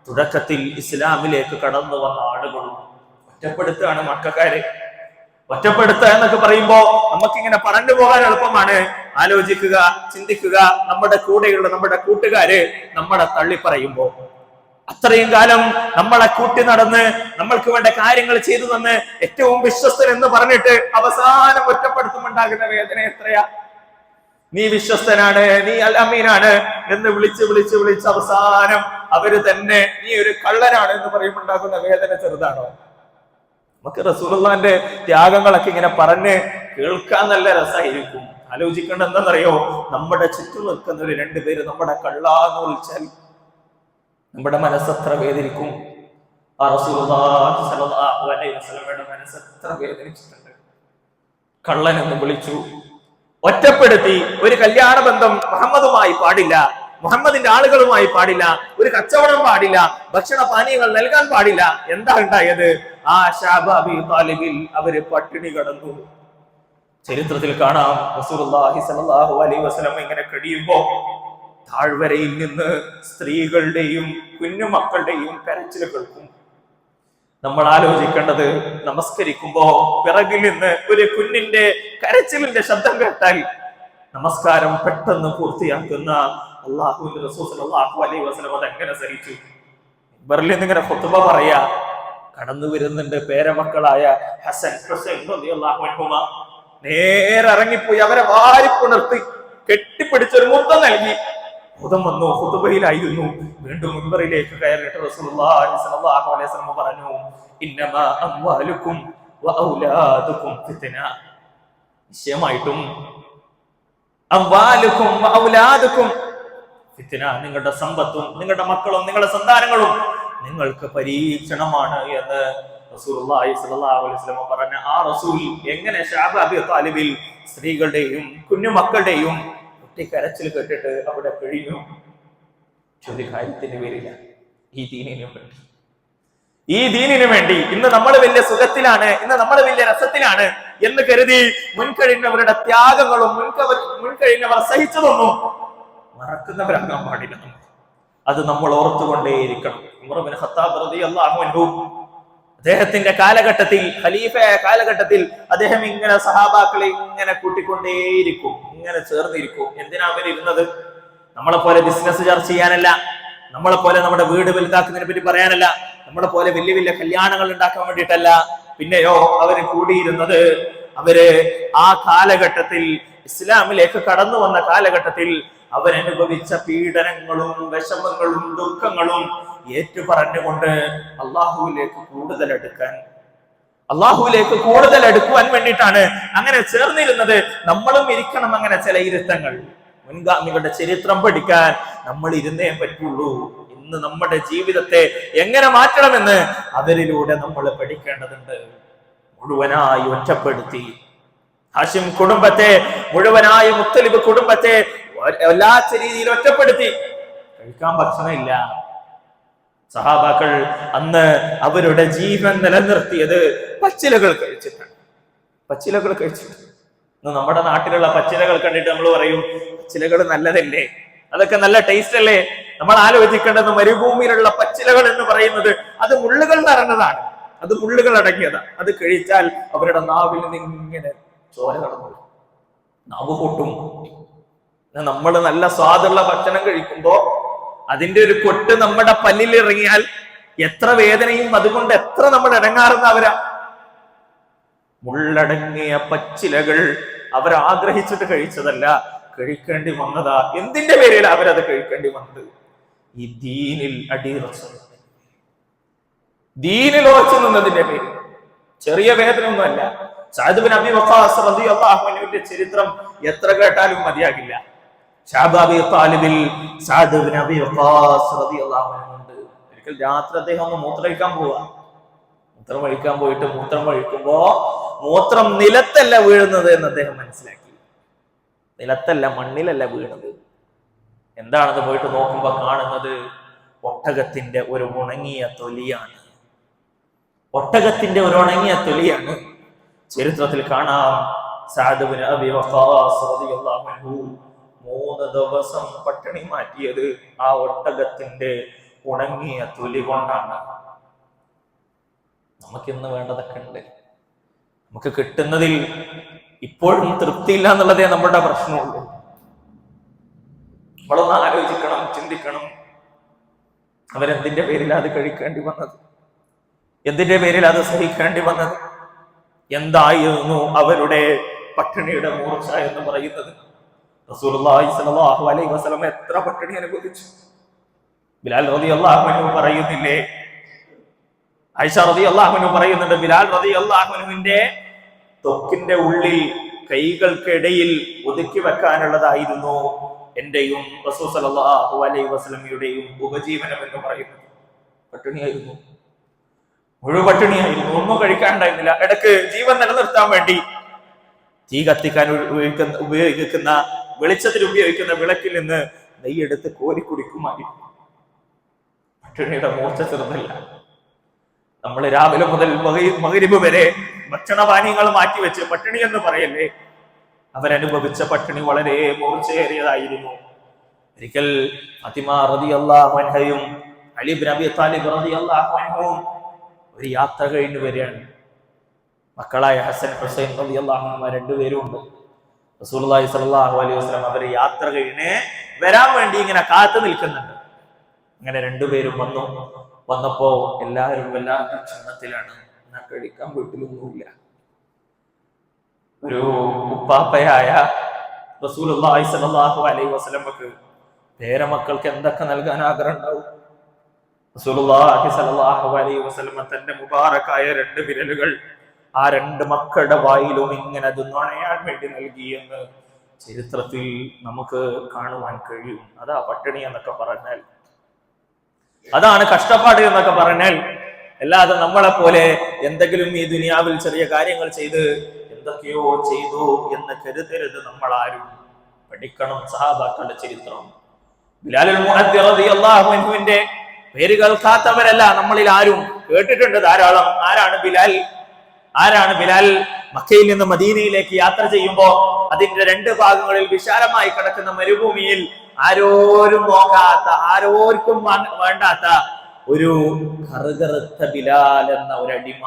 തുടക്കത്തിൽ ഇസ്ലാമിലേക്ക് കടന്നു വന്ന ആളുകളും ഒറ്റപ്പെടുത്തുകയാണ് മക്കക്കാരെ. ഒറ്റപ്പെടുത്തുക എന്നൊക്കെ പറയുമ്പോ നമുക്കിങ്ങനെ പറഞ്ഞു പോകാൻ എളുപ്പമാണ്. ആലോചിക്കുക, ചിന്തിക്കുക. നമ്മുടെ കൂടെയുള്ള നമ്മുടെ കൂട്ടുകാര് നമ്മളെ തള്ളിപ്പറയുമ്പോ, അത്രയും കാലം നമ്മളെ കൂട്ടി നടന്ന് നമ്മൾക്ക് വേണ്ട കാര്യങ്ങൾ ചെയ്തു തന്ന് ഏറ്റവും വിശ്വസ്തൻ എന്ന് പറഞ്ഞിട്ട് അവസാനം ഒറ്റപ്പെടുത്തുമുണ്ടാകുന്ന വേദന എത്രയാ. നീ വിശ്വസ്തനാണ്, നീ അൽ അമീനാണ് എന്ന് വിളിച്ച് അവസാനം അവര് തന്നെ നീ ഒരു കള്ളനാണ് എന്ന് പറയുമ്പോണ്ടാകുന്ന വേദന ചെറുതാണോ? നമുക്ക് റസൂലുള്ളാഹിന്റെ ത്യാഗങ്ങളൊക്കെ ഇങ്ങനെ പറഞ്ഞ് കേൾക്കാൻ നല്ല രസമായിരിക്കും. ആലോചിക്കേണ്ട എന്താണെന്നറിയോ? നമ്മുടെ ചുറ്റും നിൽക്കുന്ന ഒരു രണ്ടുപേര് നമ്മുടെ കള്ളാന്ന് വിളിച്ചാൽ നമ്മുടെ മനസ്സെത്ര വേദനിക്കും. ആ റസൂലുള്ളാഹി സ്വല്ലല്ലാഹു അലൈഹി വസല്ലമയുടെ മനസ്സെത്ര വേദനിച്ചിട്ടുണ്ട്. കള്ളൻ എന്ന് വിളിച്ചു, ഒറ്റപ്പെടുത്തി. ഒരു കല്യാണ ബന്ധം മുഹമ്മദുമായി പാടില്ല, മുഹമ്മദിന്റെ ആളുകളുമായി പാടില്ല, ഒരു കച്ചവടം പാടില്ല, ഭക്ഷണ പാനീയങ്ങൾ നൽകാൻ പാടില്ല. എന്താ ഉണ്ടായത്? ആ ശഅബ് അബീ ത്വാലിബിൽ അവര് പട്ടിണി കിടന്നു. ചരിത്രത്തിൽ കാണാം റസൂലുള്ളാഹി സ്വല്ലല്ലാഹു അലൈഹി വസല്ലം ഇങ്ങനെ കഴിയുമ്പോ താഴ്വരയിൽ നിന്ന് സ്ത്രീകളുടെയും കുഞ്ഞുമക്കളുടെയും കരച്ചിൽ കേൾക്കും. നമ്മൾ ആലോചിക്കേണ്ടത്, നമസ്കരിക്കുമ്പോ പിറകിൽ നിന്ന് ഒരു കുഞ്ഞിന്റെ കരച്ചിലിന്റെ ശബ്ദം കേട്ടാൽ നമസ്കാരം പെട്ടെന്ന് പൂർത്തിയാക്കുന്ന അല്ലാഹുവിന്റെ റസൂൽ സ്വല്ലല്ലാഹു അലൈഹി വസല്ലം അതെങ്ങനെ സഹിച്ചു? ബെർലിൽ നിന്ന് ഇങ്ങനെ ഖുത്ബ പറയാ. കടന്നു വരുന്നുണ്ട് പേരമക്കളായ ഹസൻ ഹുസൈൻ റളിയല്ലാഹു അൻഹുമാ. നേരെ ഇറങ്ങിപ്പോയി അവരെ വാരിപ്പുണർത്തി കെട്ടിപ്പിടിച്ചൊരു മുത്തം നൽകി. മുതം വന്നു, ഖുത്ബയിലായിരുന്നു. വീണ്ടും മിമ്പറിലേക്ക് കയറിയിട്ട് റസൂലുള്ളാഹി സ്വല്ലല്ലാഹു അലൈഹി വസല്ലം പറഞ്ഞു, ഇന്നമാ അംവാലുക്കും വഔലാദുക്കും ഫിത്ന. നിശ്ചയമായിട്ടും അംവാലുക്കും വഔലാദുക്കും ഫിത്ന, നിങ്ങളുടെ സമ്പത്തും നിങ്ങളുടെ മക്കളും നിങ്ങളുടെ സന്താനങ്ങളും നിങ്ങൾക്ക് പരീക്ഷണമാണ് എന്ന് റസൂലുള്ളാഹി സ്വല്ലല്ലാഹു അലൈഹി വസല്ലം പറഞ്ഞ ആ റസൂൽ എങ്ങനെ ശഅബ് അബി താലിബിൽ സ്ത്രീകളുടെയും കുഞ്ഞുമക്കളുടെയും കുട്ടിക്കരച്ചിൽ കേട്ടിട്ട് അവിടെ കഴിഞ്ഞു? ചോദ്യകാര്യത്തിന്റെ പേരില്ല, ഈ ദീനിനു വേണ്ടി ഇന്ന് നമ്മൾ വലിയ സുഖത്തിലാണ്, ഇന്ന് നമ്മൾ വലിയ രസത്തിലാണ് എന്ന് കരുതി മുൻകഴിഞ്ഞവരുടെ ത്യാഗങ്ങളും മുൻകഴിഞ്ഞവർ സഹിച്ചതൊന്നും മറക്കുന്നവരാകാൻ പാടില്ല. അത് നമ്മൾ ഓർത്തുകൊണ്ടേയിരിക്കണം. ഉമർ ഇബ്നു ഖത്താബ് റളിയല്ലാഹു അൻഹു അദ്ദേഹത്തിന്റെ കാലഘട്ടത്തിൽ, ഖലീഫയായ കാലഘട്ടത്തിൽ അദ്ദേഹം ഇങ്ങനെ സഹാബാക്കളെ ഇങ്ങനെ കൂട്ടിക്കൊണ്ടേയിരിക്കും, ഇങ്ങനെ ചേർന്നിരിക്കും. എന്തിനാ അവരിരുന്നത്? നമ്മളെ പോലെ ബിസിനസ് ചർച്ച ചെയ്യാനല്ല, നമ്മളെ പോലെ നമ്മുടെ വീട് വലുതാക്കുന്നതിനെ പറ്റി പറയാനല്ല, നമ്മളെ പോലെ വലിയ വലിയ കല്യാണങ്ങൾ ഉണ്ടാക്കാൻ വേണ്ടിയിട്ടല്ല. പിന്നെയോ അവര് കൂടിയിരുന്നത്, അവര് ആ കാലഘട്ടത്തിൽ ഇസ്ലാമിലേക്ക് കടന്നു വന്ന കാലഘട്ടത്തിൽ അവരനുഭവിച്ച പീഡനങ്ങളും വിഷമങ്ങളും ദുഃഖങ്ങളും ഏറ്റുപറഞ്ഞുകൊണ്ട് അള്ളാഹുവിലേക്ക് കൂടുതൽ അടുക്കുവാൻ വേണ്ടിയിട്ടാണ് അങ്ങനെ ചേർന്നിരുന്നത്. നമ്മളും ഇരിക്കണം അങ്ങനെ ചില ഇരുത്തങ്ങൾ. മുൻഗാമികളുടെ ചരിത്രം പഠിക്കാൻ നമ്മൾ ഇരുന്നേ പറ്റുള്ളൂ. ഇന്ന് നമ്മുടെ ജീവിതത്തെ എങ്ങനെ മാറ്റണമെന്ന് അവരിലൂടെ നമ്മൾ പഠിക്കേണ്ടതുണ്ട്. മുഴുവനായി ഒറ്റപ്പെടുത്തി ഹാഷിം കുടുംബത്തെ, മുഴുവനായി മുത്തലിബ് കുടുംബത്തെ എല്ലാ രീതിയിൽ ഒറ്റപ്പെടുത്തി. കഴിക്കാൻ ഭക്ഷണമില്ല. സഹാബാക്കൾ അന്ന് അവരുടെ ജീവൻ നിലനിർത്തിയത് പച്ചിലകൾ കഴിച്ചിട്ടാണ്. നമ്മുടെ നാട്ടിലുള്ള പച്ചിലകൾ കണ്ടിട്ട് നമ്മൾ പറയും, പച്ചിലകൾ നല്ലതല്ലേ, അതൊക്കെ നല്ല ടേസ്റ്റ് അല്ലേ? നമ്മൾ ആലോചിക്കേണ്ടത് മരുഭൂമിയിലുള്ള പച്ചിലകൾ എന്ന് പറയുന്നത് അത് മുള്ളുകൾ നിറഞ്ഞതാണ്, അത് മുള്ളുകൾ അടങ്ങിയതാണ്. അത് കഴിച്ചാൽ അവരുടെ നാവിൽ നിന്ന് ഇങ്ങനെ ചോര കടന്നു, നാവ് പൊട്ടും. നമ്മൾ നല്ല സ്വാദുള്ള ഭക്ഷണം കഴിക്കുമ്പോ അതിന്റെ ഒരു കൊട്ട് നമ്മുടെ പല്ലിൽ ഇറങ്ങിയാൽ എത്ര വേദനയും അതുകൊണ്ട് എത്ര നമ്മൾ ഇടങ്ങാറുന്നവരാ. മുള്ളടങ്ങിയ പച്ചിലകൾ അവരാഗ്രഹിച്ചിട്ട് കഴിച്ചതല്ല, കഴിക്കേണ്ടി വന്നതാ. എന്തിന്റെ പേരിൽ അവരത് കഴിക്കേണ്ടി വന്നത്? ഈ ദീനിൽ ദീനിൽ ഉറച്ചു നിന്നതിന്റെ പേരിൽ. ചെറിയ വേദന ഒന്നുമല്ല. സഅദ് ബിൻ അബി വഖാസ് റളിയല്ലാഹു അൻഹുവിന്റെ ചരിത്രം എത്ര കേട്ടാലും മതിയാകില്ല. ശഅബ് അബി താലിബിൽ സഅദ് ബിൻ അബി വഖാസ് റളിയല്ലാഹു അൻഹു ഉണ്ട്. ഒരിക്കൽ രാത്രി അദ്ദേഹം ഒന്ന് മൂത്രമൊഴിക്കാൻ പോയിട്ട് മൂത്രം ഒഴിക്കുമ്പോ മൂത്രം നിലത്തല്ല വീഴുന്നത് എന്ന് അദ്ദേഹം മനസ്സിലാക്കി. നിലത്തല്ല, മണ്ണിലല്ല വീണത്. എന്താണെന്ന് പോയിട്ട് നോക്കുമ്പോ കാണുന്നത് ഒട്ടകത്തിന്റെ ഒരു ഉണങ്ങിയ തൊലിയാണ്. ചരിത്രത്തിൽ കാണാം, സഅദ് ബിൻ അബി വഖാസ് റളിയല്ലാഹു അൻഹു 3 ദിവസം പട്ടിണി മാറ്റിയത് ആ ഒട്ടകത്തിന്റെ ഉണങ്ങിയ തൊലി കൊണ്ടാണ്. നമുക്കിന്ന് വേണ്ടതൊക്കെ ഉണ്ട്. നമുക്ക് കിട്ടുന്നതിൽ ഇപ്പോഴും തൃപ്തിയില്ല എന്നുള്ളതേ നമ്മുടെ പ്രശ്നമുള്ളൂ. നമ്മളൊന്ന് ആലോചിക്കണം, ചിന്തിക്കണം. അവരെന്തിന്റെ പേരിലാണ് അത് കഴിക്കേണ്ടി വന്നത്? എന്തിന്റെ പേരിൽ അത് സഹിക്കേണ്ടി വന്നത്? എന്തായിരുന്നു അവരുടെ പട്ടിണിയുടെ മൂർച്ച എന്ന് പറയുന്നത്? റസൂലുള്ളാഹി സ്വല്ലല്ലാഹു അലൈഹി വസല്ലം എത്ര പട്ടിണി അനുഭവിച്ചു? ബിലാൽ റളിയല്ലാഹു അൻഹു പറയുന്നില്ലേ, ആയിഷ റളിയല്ലാഹു അൻഹു പറയുന്നുണ്ട്, ബിലാൽ റളിയല്ലാഹു അൻഹുവിന്റെ ത്വക്കിന്റെ ഉള്ളിൽ കൈകൾക്കിടയിൽ ഒതുക്കി വെക്കാനുള്ളതായിരുന്നു എന്റെയും റസൂൽ സ്വല്ലല്ലാഹു അലൈഹി വസല്ലമയുടെയും ഉപജീവനം എന്ന് പറയുന്നത്. പട്ടിണിയായിരുന്നു, മുഴുപട്ടിണിയായിരുന്നു. ഒന്നും കഴിക്കാണ്ടായിരുന്നില്ല. ഇടക്ക് ജീവൻ നിലനിർത്താൻ വേണ്ടി തീ കത്തിക്കാൻ ഉപയോഗിക്കുന്ന വെളിച്ചത്തിൽ ഉപയോഗിക്കുന്ന വിളക്കിൽ നിന്ന് നെയ്യെടുത്ത് കോരി കുടിക്കുമായിരുന്നു. പട്ടിണിയുടെ മൂർച്ച ചെറുതല്ല. നമ്മൾ രാവിലെ മുതൽ മഗ്‌രിബ് വരെ ഭക്ഷണപാനീയങ്ങൾ മാറ്റിവെച്ച് പട്ടിണി എന്ന് പറയല്ലേ. അവരനുഭവിച്ച പട്ടിണി വളരെ മൂർച്ചയേറിയതായിരുന്നു. ഒരിക്കൽ ഫാത്തിമ റളിയല്ലാഹു അൻഹയും അലി ഇബ്നു അബി താലിബ് റളിയല്ലാഹു അൻഹും ഒരു യാത്ര കഴിഞ്ഞു വരികയാണ്. മക്കളായ ഹസൻ ഹുസൈൻ റളിയല്ലാഹു അൻഹു രണ്ടുപേരും ഉണ്ട്. റസൂലുള്ളാഹി സ്വല്ലല്ലാഹു അലൈഹി വസല്ലം അവർ യാത്ര കഴിഞ്ഞ് വരാൻ വേണ്ടി ഇങ്ങനെ കാത്തു നിൽക്കുന്നുണ്ട്. അങ്ങനെ രണ്ടുപേരും വന്നു. വന്നപ്പോ എല്ലാവരും വല്ലാത്ത ക്ഷണത്തിലാണ്. കഴിക്കാൻ വീട്ടിലൊന്നുമില്ല. ഒരു ഉപ്പാപ്പയായ റസൂലുള്ളാഹി സ്വല്ലല്ലാഹു അലൈഹി വസല്ലമക്ക് പേരമക്കൾക്ക് എന്തൊക്കെ നൽകാൻ ആഗ്രഹം ഉണ്ടാവും? റസൂലുള്ളാഹി സ്വല്ലല്ലാഹു അലൈഹി വസല്ലമ തന്റെ മുബാറക്കായ 2 വിരലുകൾ ആ 2 മക്കളുടെ വായിലും ഇങ്ങനെ അത് നുണയാൻ വേണ്ടി നൽകി എന്ന് ചരിത്രത്തിൽ നമുക്ക് കാണുവാൻ കഴിയും. അതാ പട്ടിണി എന്നൊക്കെ പറഞ്ഞാൽ, അതാണ് കഷ്ടപ്പാട് എന്നൊക്കെ പറഞ്ഞാൽ. അല്ലാതെ നമ്മളെ പോലെ എന്തെങ്കിലും ഈ ദുനിയാവിൽ ചെറിയ കാര്യങ്ങൾ ചെയ്ത് എന്തൊക്കെയോ ചെയ്തു എന്ന് കരുതരുത്. നമ്മൾ ആരും പഠിക്കണം സഹാബാക്കളുടെ ചരിത്രം. ബിലാലുൽ മുഅദ്ദിർ റളിയല്ലാഹു അൻഹുവിന്റെ പേര് കേൾക്കാത്തവരല്ല നമ്മളിൽ ആരും, കേട്ടിട്ടുണ്ട് ധാരാളം. ആരാണ് ബിലാൽ? മക്കയിൽ നിന്ന് മദീനയിലേക്ക് യാത്ര ചെയ്യുമ്പോ അതിന്റെ 2 ഭാഗങ്ങളിൽ വിശാലമായി കിടക്കുന്ന മരുഭൂമിയിൽ ആരോരും നോക്കാത്ത, ആരോർക്കും വേണ്ടാത്ത ഒരു കറുകറുത്ത ബിലാൽ എന്ന ഒരു അടിമ,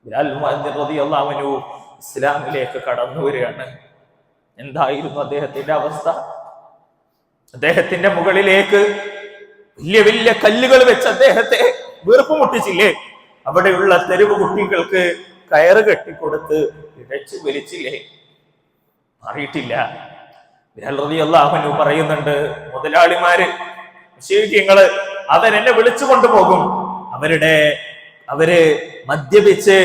ബിലാൽ മുഅദ്ദിർ റളിയല്ലാഹു അൻഹു ഇസ്ലാമിലേക്ക് കടന്നു വരികയാണ്. എന്തായിരുന്നു അദ്ദേഹത്തിന്റെ അവസ്ഥ? അദ്ദേഹത്തിന്റെ മുകളിലേക്ക് വലിയ വലിയ കല്ലുകൾ വെച്ച് അദ്ദേഹത്തെ വീർപ്പ് മുട്ടിച്ചില്ലേ? അവിടെയുള്ള തെരുവ് കുട്ടികൾക്ക് കയറ് കെട്ടിക്കൊടുത്ത് ഇഴച്ചു വലിച്ചില്ലേ? മാറിയിട്ടില്ല. ബിലാൽ റളിയല്ലാഹു അൻഹു പറയുന്നുണ്ട്, മുതലാളിമാര്, മുശ്രിക്കുകള് അവരെന്നെ വിളിച്ചു കൊണ്ടുപോകും. അവര് മദ്യപിച്ച്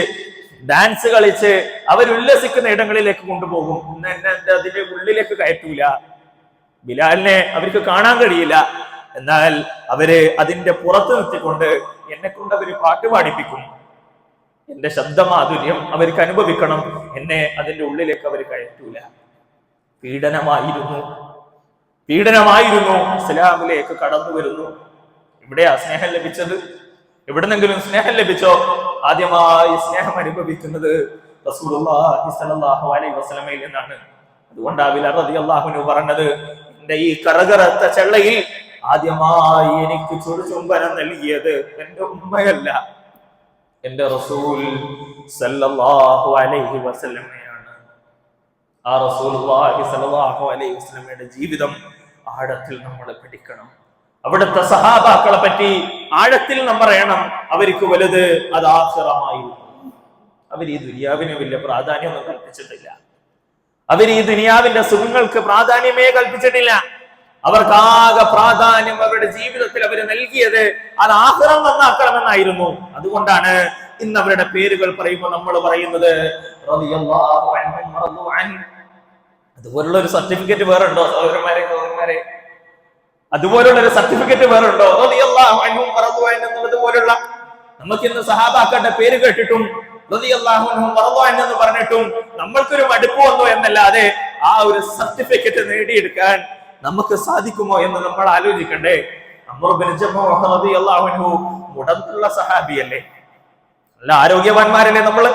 ഡാൻസ് കളിച്ച് അവരുല്ലസിക്കുന്ന ഇടങ്ങളിലേക്ക് കൊണ്ടുപോകും. എന്നെ അതിന്റെ ഉള്ളിലേക്ക് കയറ്റൂല. ബിലാലിനെ അവർക്ക് കാണാൻ കഴിയില്ല. എന്നാൽ അവര് അതിന്റെ പുറത്ത് നിർത്തിക്കൊണ്ട് എന്നെ കൊണ്ട് അവര് പാട്ട് പാടിപ്പിക്കും. എന്റെ ശബ്ദമാധുര്യം അവർക്ക് അനുഭവിക്കണം. എന്നെ അതിന്റെ ഉള്ളിലേക്ക് അവർ കയറ്റൂല. പീഡനമായിരുന്നു. ഇസ്ലാമിലേക്ക് കടന്നു വരുന്നു. ഇവിടെയാ സ്നേഹം ലഭിച്ചത്? എവിടെന്നെങ്കിലും സ്നേഹം ലഭിച്ചോ? ആദ്യമായി സ്നേഹം അനുഭവിക്കുന്നത് റസൂലുള്ളാഹി സ്വല്ലല്ലാഹു അലൈഹി വസല്ലമയിൽ നിന്നാണ്. അതുകൊണ്ട് ബിലാൽ റളിയല്ലാഹു അൻഹു പറഞ്ഞത്, എന്റെ ഈ കറകറത്ത ചെള്ളയിൽ ആദ്യമായി എനിക്ക് ചുംബനം നൽകിയത് എന്റെ ഉമ്മയല്ല, എന്റെ റസൂൽ സല്ലല്ലാഹു അലൈഹി വസല്ലമയാണ്. ആ റസൂലുള്ളാഹി സല്ലല്ലാഹു അലൈഹി വസല്ലമയുടെ ജീവിതം ആഴത്തിൽ നമ്മൾ പഠിക്കണം. അവിടുത്തെ സഹാബാക്കളെ പറ്റി ആഴത്തിൽ നമ്മൾ അറിയണം. അവർക്ക് വലുത് അത് ആഖിറമായിരുന്നു. അവർ ഈ ദുനിയാവിന് വലിയ പ്രാധാന്യമൊന്നും കൽപ്പിച്ചിട്ടില്ല. അവർ ഈ ദുനിയാവിന്റെ സുഖങ്ങൾക്ക് പ്രാധാന്യമേ കൽപ്പിച്ചിട്ടില്ല. അവർക്കാകെ പ്രാധാന്യം അവരുടെ ജീവിതത്തിൽ അവർ നൽകിയത് അത് ആഖിറം നന്നാക്കണമെന്നായിരുന്നു. അതുകൊണ്ടാണ് ഇന്ന് അവരുടെ പേരുകൾ പറയുമ്പോൾ നമ്മൾ പറയുന്നത് റളിയല്ലാഹു അൻഹും റളു അൻ. അതുപോലുള്ള ഒരു സർട്ടിഫിക്കറ്റ് വേറുണ്ടോ സഹോദരന്മാരെ? അതുപോലുള്ള ഒരു സർട്ടിഫിക്കറ്റ് വേറുണ്ടോ? റളിയല്ലാഹു അൻഹും റളു അൻ എന്നുള്ളത് പോലുള്ള. നമുക്ക് ഇന്ന് സഹാബാക്കളുടെ പേര് കേട്ടിട്ടും റളിയല്ലാഹു അൻഹും റളു അൻ എന്ന് പറഞ്ഞിട്ടും നമ്മൾക്കൊരു മടുപ്പ് വന്നു എന്നല്ലാതെ ആ ഒരു സർട്ടിഫിക്കറ്റ് നേടിയെടുക്കാൻ നമുക്ക് സാധിക്കുമോ എന്ന് നമ്മൾ ആലോചിക്കണ്ടേ. അംർ ബിൻ ജമൂഹ റളിയല്ലാഹു അൻഹു മുടന്തുള്ള സഹാബിയല്ലേ? നല്ല ആരോഗ്യവാന്മാരല്ലേ നമ്മള്?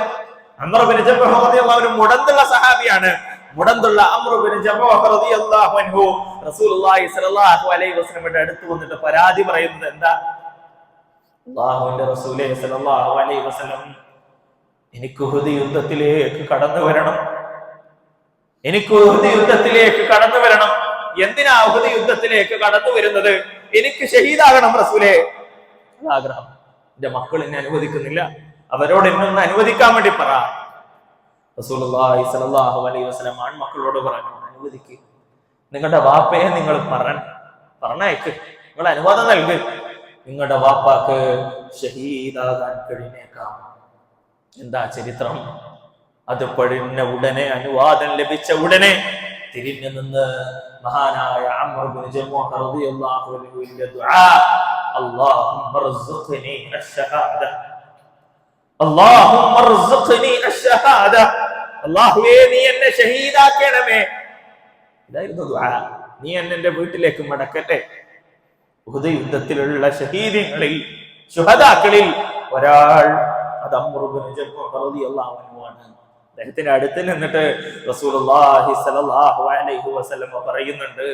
അംർ ബിൻ ജമൂഹ റളിയല്ലാഹു അൻഹു മുടന്തുള്ള സഹാബിയാണ്. മുടന്തുള്ള അംർ ബിൻ ജമൂഹ റളിയല്ലാഹു അൻഹു റസൂലുള്ളാഹി സ്വല്ലല്ലാഹു അലൈഹി വസല്ലമയുടെ അടുത്ത് വന്നിട്ട് പരാതി പറയുന്നത് എന്താ? അല്ലാഹുവിന്റെ റസൂലേ സ്വല്ലല്ലാഹു അലൈഹി വസല്ലം, എനിക്ക് ഉഹദ് യുദ്ധത്തിലേക്ക് കടന്നു വരണം. എന്തിനാ ഉഹദ് യുദ്ധത്തിലേക്ക് കടന്നു വരുന്നത്? എനിക്ക് ഷഹീദാകണം റസൂലേ. ആഗ്രഹം. എന്റെ മക്കൾ എന്നെ അനുവദിക്കുന്നില്ല, അവരോട് എന്നൊന്ന് അനുവദിക്കാൻ വേണ്ടി പറ. റസൂലുള്ളാഹി സ്വല്ലല്ലാഹു അലൈഹി വസല്ലം ആൺമക്കളോട് പറഞ്ഞു, അനുവദിക്ക്. നിങ്ങളുടെ വാപ്പയെ നിങ്ങൾ പറഞ്ഞയക്ക്, നിങ്ങൾ അനുവാദം നൽക്. നിങ്ങളുടെ വാപ്പാക്ക് ഷഹീദാകാൻ കഴിഞ്ഞേക്കാം. എന്താ ചരിത്രം? അത് പഴിഞ്ഞ ഉടനെ, അനുവാദം ലഭിച്ച ഉടനെ തിരിഞ്ഞു നിന്ന് മഹാനായ അംർ ബിൻ ജമൂഹ റളിയല്ലാഹു അൻഹുവിന്റെ ദുആ, അല്ലാഹുമ്മ ർസുഖ്നി അശ്ശഹാദ, അല്ലാഹുമ്മ ർസുഖ്നി അശ്ശഹാദ, അല്ലാഹുവേ നീ എന്നെ ഷഹീദാക്കണമേ. ഇതായിരുന്നു ദുആ. നീ എന്നെ വീട്ടിലേക്ക് മടക്കട്ടെ. ഉഹദ് യുദ്ധത്തിലുള്ള ഷഹീദുകളിൽ, ശുഹദാക്കളിൽ ഒരാൾ അത് അംർ ബിൻ ജമൂഹ റളിയല്ലാഹു അൻഹു ആണ്. അദ്ദേഹത്തിന്റെ അടുത്ത് നിന്നിട്ട് റസൂലുള്ളാഹി സ്വല്ലല്ലാഹു അലൈഹി വസല്ലം പറയുന്നുണ്ട്,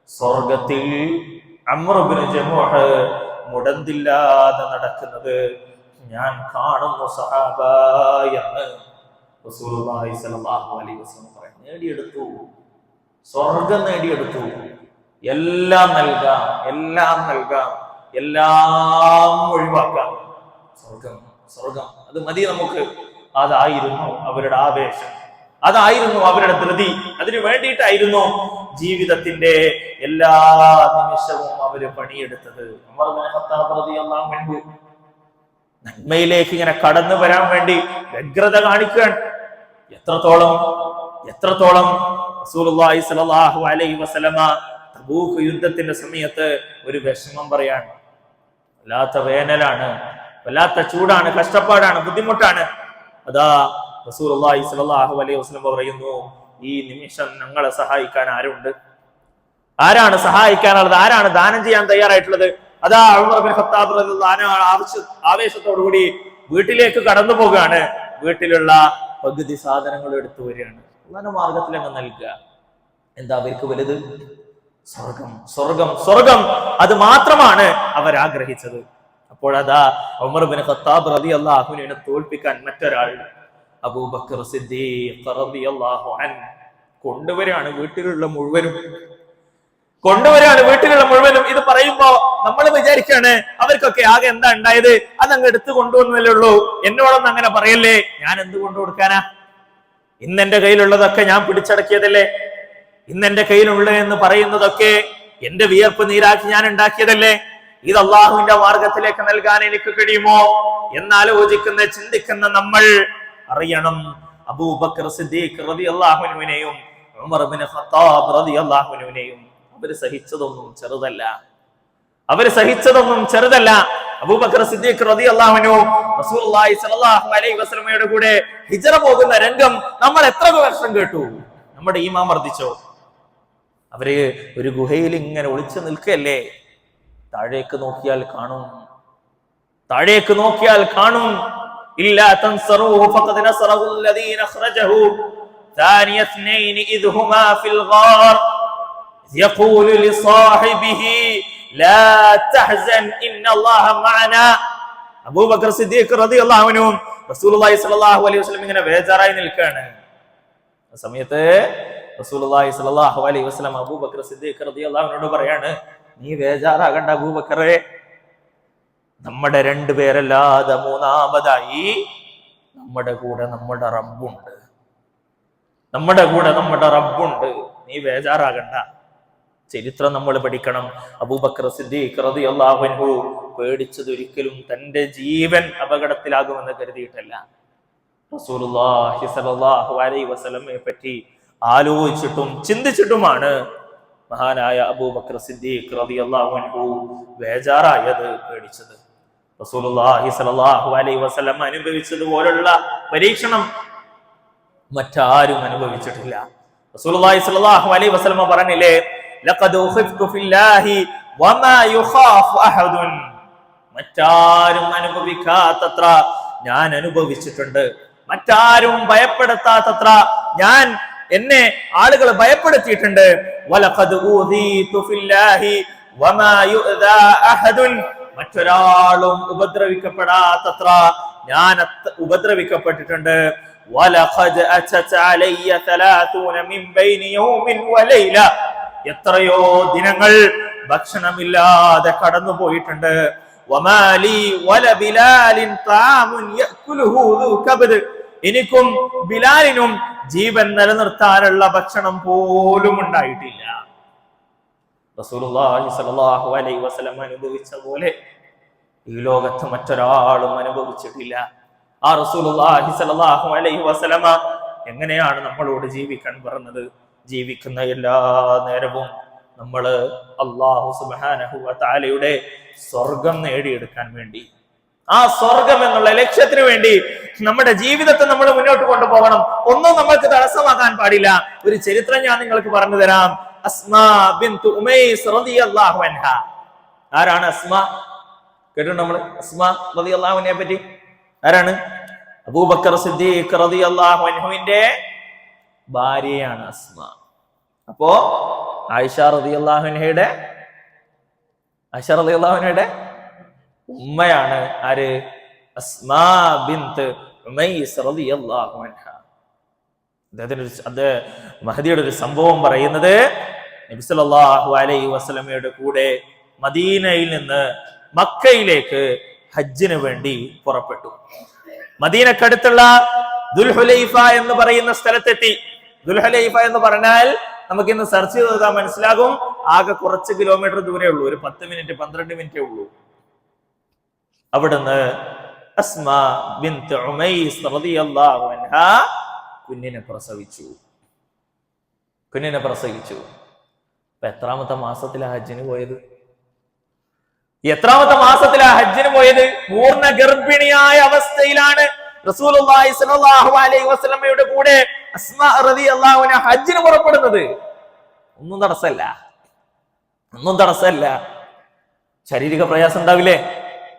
സ്വർഗ്ഗത്തിൽ അംർ ബിൻ ജമൂഹ മുടന്തില്ലാതെ നടക്കുന്നത് ഞാൻ കാണുന്നു സഹാബ എന്ന് റസൂലുള്ളാഹി സ്വല്ലല്ലാഹു അലൈഹി വസല്ലം പറഞ്ഞു. നേടിയെടുത്തു, സ്വർഗ്ഗം നേടിയെടുത്തു. എല്ലാം നൽകാം. എല്ലാം ഒഴിവാക്കാം. സ്വർഗം സ്വർഗം അത് മതി നമുക്ക്. അതായിരുന്നു അവരുടെ ആവേശം, അതായിരുന്നു അവരുടെ ധൃതി. അതിനു വേണ്ടിയിട്ടായിരുന്നു ജീവിതത്തിന്റെ എല്ലാ നിമിഷവും അവര് പണിയെടുത്തത്. ഉമർ ഇബ്നു ഖത്താബ് റളിയല്ലാഹു അൻഹു നന്മയിലേക്ക് ഇങ്ങനെ കടന്നു വരാൻ വേണ്ടി വ്യഗ്രത കാണിക്കുകയാണ്. എത്രത്തോളം റസൂലുള്ളാഹി സ്വല്ലല്ലാഹു അലൈഹി വസല്ലമ തബൂക്ക് യുദ്ധത്തിന്റെ സമയത്ത് ഒരു വിഷമം പറയാണ്. വല്ലാത്ത വേനലാണ്, വല്ലാത്ത ചൂടാണ്, കഷ്ടപ്പാടാണ്, ബുദ്ധിമുട്ടാണ്. അതാ റസൂലുള്ളാഹി സ്വല്ലല്ലാഹു അലൈഹി വസല്ലം പറയുന്നു, ഈ നിമിഷം ഞങ്ങളെ സഹായിക്കാൻ ആരുണ്ട്? ആരാണ് സഹായിക്കാനുള്ളത്? ആരാണ് ദാനം ചെയ്യാൻ തയ്യാറായിട്ടുള്ളത്? അതാ ഉമർ ഇബ്നു ഖത്താബ് റളിയല്ലാഹു അൻഹു ആവേശത്തോടുകൂടി വീട്ടിലേക്ക് കടന്നു പോകുകയാണ്. വീട്ടിലുള്ള പകുതി സാധനങ്ങൾ എടുത്തു വരികയാണ്. അള്ളാഹുവിന്റെ മാർഗത്തിൽ അങ്ങ് നൽകുക. എന്താ അവർക്ക് വലുത്? സ്വർഗം സ്വർഗം സ്വർഗം അത് മാത്രമാണ് അവർ ആഗ്രഹിച്ചത്. അപ്പോഴതാ ഉമർ ഇബ്നു ഖത്താബ് റളിയല്ലാഹു അൻഹുവിനെ തോൽപ്പിക്കാൻ മറ്റൊരാൾ അബൂബക്കർ സിദ്ദീഖ് റളിയല്ലാഹു അൻഹു കൊണ്ടുവരികയാണ്. വീട്ടിലുള്ള മുഴുവനും ഇത് പറയുമ്പോ നമ്മൾ വിചാരിക്കാണ് അവർക്കൊക്കെ ആകെ എന്താ ഉണ്ടായത്, അതങ്ങ് എടുത്തു കൊണ്ടുവന്നല്ലേ ഉള്ളൂ, എന്നോടൊന്നും അങ്ങനെ പറയല്ലേ, ഞാൻ എന്ത് കൊണ്ടു കൊടുക്കാനാ? ഇന്നെന്റെ കയ്യിലുള്ളതൊക്കെ ഞാൻ പിടിച്ചടക്കിയതല്ലേ, ഇന്നെന്റെ കയ്യിലുള്ള എന്ന് പറയുന്നതൊക്കെ എന്റെ വിയർപ്പ് നീരാക്കി ഞാൻ ഉണ്ടാക്കിയതല്ലേ, ഇത് അള്ളാഹുവിന്റെ മാർഗത്തിലേക്ക് നൽകാൻ എനിക്ക് കഴിയുമോ എന്നാലോചിക്കുന്ന ചിന്തിക്കുന്ന നമ്മൾ അറിയണം, അബൂബക്കർ സിദ്ദീഖ് റളിയല്ലാഹു അൻഹുവിനെയും ഉമർ ഇബ്നു ഖത്താബ് റളിയല്ലാഹു അൻഹുവിനെയും അവര് സഹിച്ചതൊന്നും ചെറുതല്ല. അബൂബക്കർ സിദ്ദീഖ് റളിയല്ലാഹു അൻഹു റസൂലുള്ളാഹി സ്വല്ലല്ലാഹു അലൈഹി വസല്ലമയുടെ കൂടെ ഹിജ്റ പോകുന്ന രംഗം നമ്മൾ എത്ര വർഷം കേട്ടു. നമ്മുടെ ഈമാൻ വർദ്ധിച്ചോ? അവര് ഒരു ഗുഹയിൽ ഇങ്ങനെ ഒളിച്ചു നിൽക്കല്ലേ. താഴേക്ക് നോക്കിയാൽ കാണും ഇല്ലാ തൻസറൂഹു ഫഖദ് നസറഹു അല്ലദീന അഖ്റജഹു ثاني اثنين إذ هما في الغار يقول لصاحبه لا تحزن إن الله معنا. അബൂബക്കർ സിദ്ദീഖ് റളിയല്ലാഹു അൻഹു റസൂലുള്ളാഹി സ്വല്ലല്ലാഹു അലൈഹി വസല്ലം ഇങ്ങനെ ബേജാറായി നിൽക്കുകയാണ്. ആ സമയത്ത് റസൂലുള്ളാഹി സ്വല്ലല്ലാഹു അലൈഹി വസല്ലം അബൂബക്കർ സിദ്ദീഖ് റളിയല്ലാഹു അൻഹുവിനോട് പറയാണ്, നീ ബേജാറാകണ്ട അബൂബക്കറെ, നമ്മുടെ രണ്ടുപേരല്ലാതെ മൂന്നാമതായി നമ്മുടെ കൂടെ നമ്മുടെ റബ്ബുണ്ട്, നീ ബേജാറാകണ്ട. ചരിത്രം നമ്മൾ പഠിക്കണം. അബൂബക്കർ സിദ്ദീഖ് റളിയല്ലാഹു അൻഹു പേടിച്ചതൊരിക്കലും തന്റെ ജീവൻ അപകടത്തിലാകുമെന്ന് കരുതിയിട്ടല്ല. റസൂലുള്ളാഹി സ്വല്ലല്ലാഹു അലൈഹി വസല്ലമയെ പറ്റി ആലോചിച്ചിട്ടും ചിന്തിച്ചിട്ടുമാണ് മഹാനായ അബൂബക്കർ സിദ്ദീഖ് റളിയല്ലാഹു അൻഹു ബേജാറായത്, പേടിച്ചത്. റസൂലുള്ളാഹി സ്വല്ലല്ലാഹു അലൈഹി വസല്ലം അനുഭവിച്ചതുപോലുള്ള പരീക്ഷണം മറ്റാരും അനുഭവിച്ചിട്ടില്ല. റസൂലുള്ളാഹി സ്വല്ലല്ലാഹു അലൈഹി വസല്ലം പറഞ്ഞില്ലേ, ലഖദ് ഉഖിഫ്തു ഫില്ലാഹി വമാ യുഖാഫു അഹദുൻ. മറ്റാരും അനുഭവിക്കാത്തത്ര ഞാൻ അനുഭവിച്ചിട്ടുണ്ട്, മറ്റാരും ഭയപ്പെടുത്താത്തത്ര എന്നെ ആളുകൾ ഭയപ്പെടുത്തിയിട്ടുണ്ട്. വലഖദ് ഊദീതു ഫില്ലാഹി വമാ യുഅദാ അഹദുൻ. മറ്റൊരാളും ഉപദ്രവിക്കപ്പെടാത്തത്ര ഞാൻ ഉപദ്രവിക്കപ്പെട്ടിട്ടുണ്ട്. വലഖദ് അതത അലയ്യ 30 മിൻ ബൈനി യൗമിൻ വലൈല. എത്രയോ ദിനങ്ങൾ ഭക്ഷണമില്ലാതെ കടന്നു പോയിട്ടുണ്ട്. വമാലി വലബിലാലിൻ തആമുൻ യഅകുലുഹു ദു കബദ്. എനിക്കും ബിലാലിനും ജീവൻ നിലനിർത്താനുള്ള ഭക്ഷണം പോലും ഉണ്ടായിട്ടില്ല. റസൂലുള്ളാഹി സ്വല്ലല്ലാഹു അലൈഹി വസല്ലം അനുഭവിച്ച പോലെ ഈ ലോകത്ത് മറ്റൊരാളും അനുഭവിച്ചിട്ടില്ല. ആ റസൂലുള്ളാഹി സ്വല്ലല്ലാഹു അലൈഹി വസല്ലമ എങ്ങനെയാണ് നമ്മളോട് ജീവിക്കാൻ പറഞ്ഞത്? ജീവിക്കുന്ന എല്ലാ നേരവും നമ്മൾ അല്ലാഹു സുബ്ഹാനഹു വ തആലയുടെ സ്വർഗം നേടിയെടുക്കാൻ വേണ്ടി, ആ സ്വർഗം എന്നുള്ള ലക്ഷ്യത്തിന് വേണ്ടി നമ്മുടെ ജീവിതത്തെ നമ്മൾ മുന്നോട്ട് കൊണ്ടുപോകണം. ഒന്നും നമ്മൾക്ക് തടസ്സമാകാൻ പാടില്ല. ഒരു ചരിത്രം ഞാൻ നിങ്ങൾക്ക് പറഞ്ഞു തരാം. അസ്മാ ബിൻതു ഉമൈസ് റളിയല്ലാഹു അൻഹ. ആരാണ് അസ്മാ? കേട്ടിട്ടുണ്ട് നമ്മൾ അസ്മാ റളിയല്ലാഹു അൻഹയെ പറ്റി? ആരാണ്? അബൂബക്കർ സിദ്ദീഖ് റളിയല്ലാഹു അൻഹുവിന്റെ ഭാര്യയാണ് അസ്മാ. അപ്പോ ആയിഷ റളിയല്ലാഹു അൻഹയുടെ ഉമ്മയാണ് ആര്? അസ്മാ ബിൻത് ഉമൈസ് റളിയല്ലാഹു അൻഹ. മഹദിയുടെ ഒരു സംഭവം പറയുന്നത്, നബി സല്ലല്ലാഹു അലൈഹി വസല്ലമയുടെ കൂടെ മദീനയിൽ നിന്ന് മക്കയിലേക്ക് ഹജ്ജിന് വേണ്ടി പുറപ്പെട്ടു. മദീനക്കടുത്തുള്ള ദുൽഹുലൈഫ എന്ന് പറയുന്ന സ്ഥലത്തെത്തി. ദുൽഹുലൈഫ എന്ന് പറഞ്ഞാൽ നമുക്ക് ഇന്ന് സെർച്ച് ചെയ്താൽ മനസ്സിലാകും, ആകെ കുറച്ച് കിലോമീറ്റർ ദൂരേ ഉള്ളൂ, ഒരു 10 മിനിറ്റ് 12 മിനിറ്റേ ഉള്ളൂ. അവിടുന്ന് അസ്മാ ബിൻത് ഉമൈസ് റളിയല്ലാഹു അൻഹാ കുഞ്ഞിനെ പ്രസവിച്ചു. എത്രാമത്തെ മാസത്തിലാ ഹജ്ജിന് പോയത്? പൂർണ്ണ ഗർഭിണിയായ അവസ്ഥയിലാണ് റസൂലുള്ളാഹി സ്വല്ലല്ലാഹു അലൈഹി വസല്ലമയുടെ കൂടെ അസ്മാ റളിയല്ലാഹു അൻഹ ഹജ്ജിന് പുറപ്പെടുന്നത്. ഒന്നും തടസ്സമല്ല. ശാരീരിക പ്രയാസം ഉണ്ടാവില്ലേ,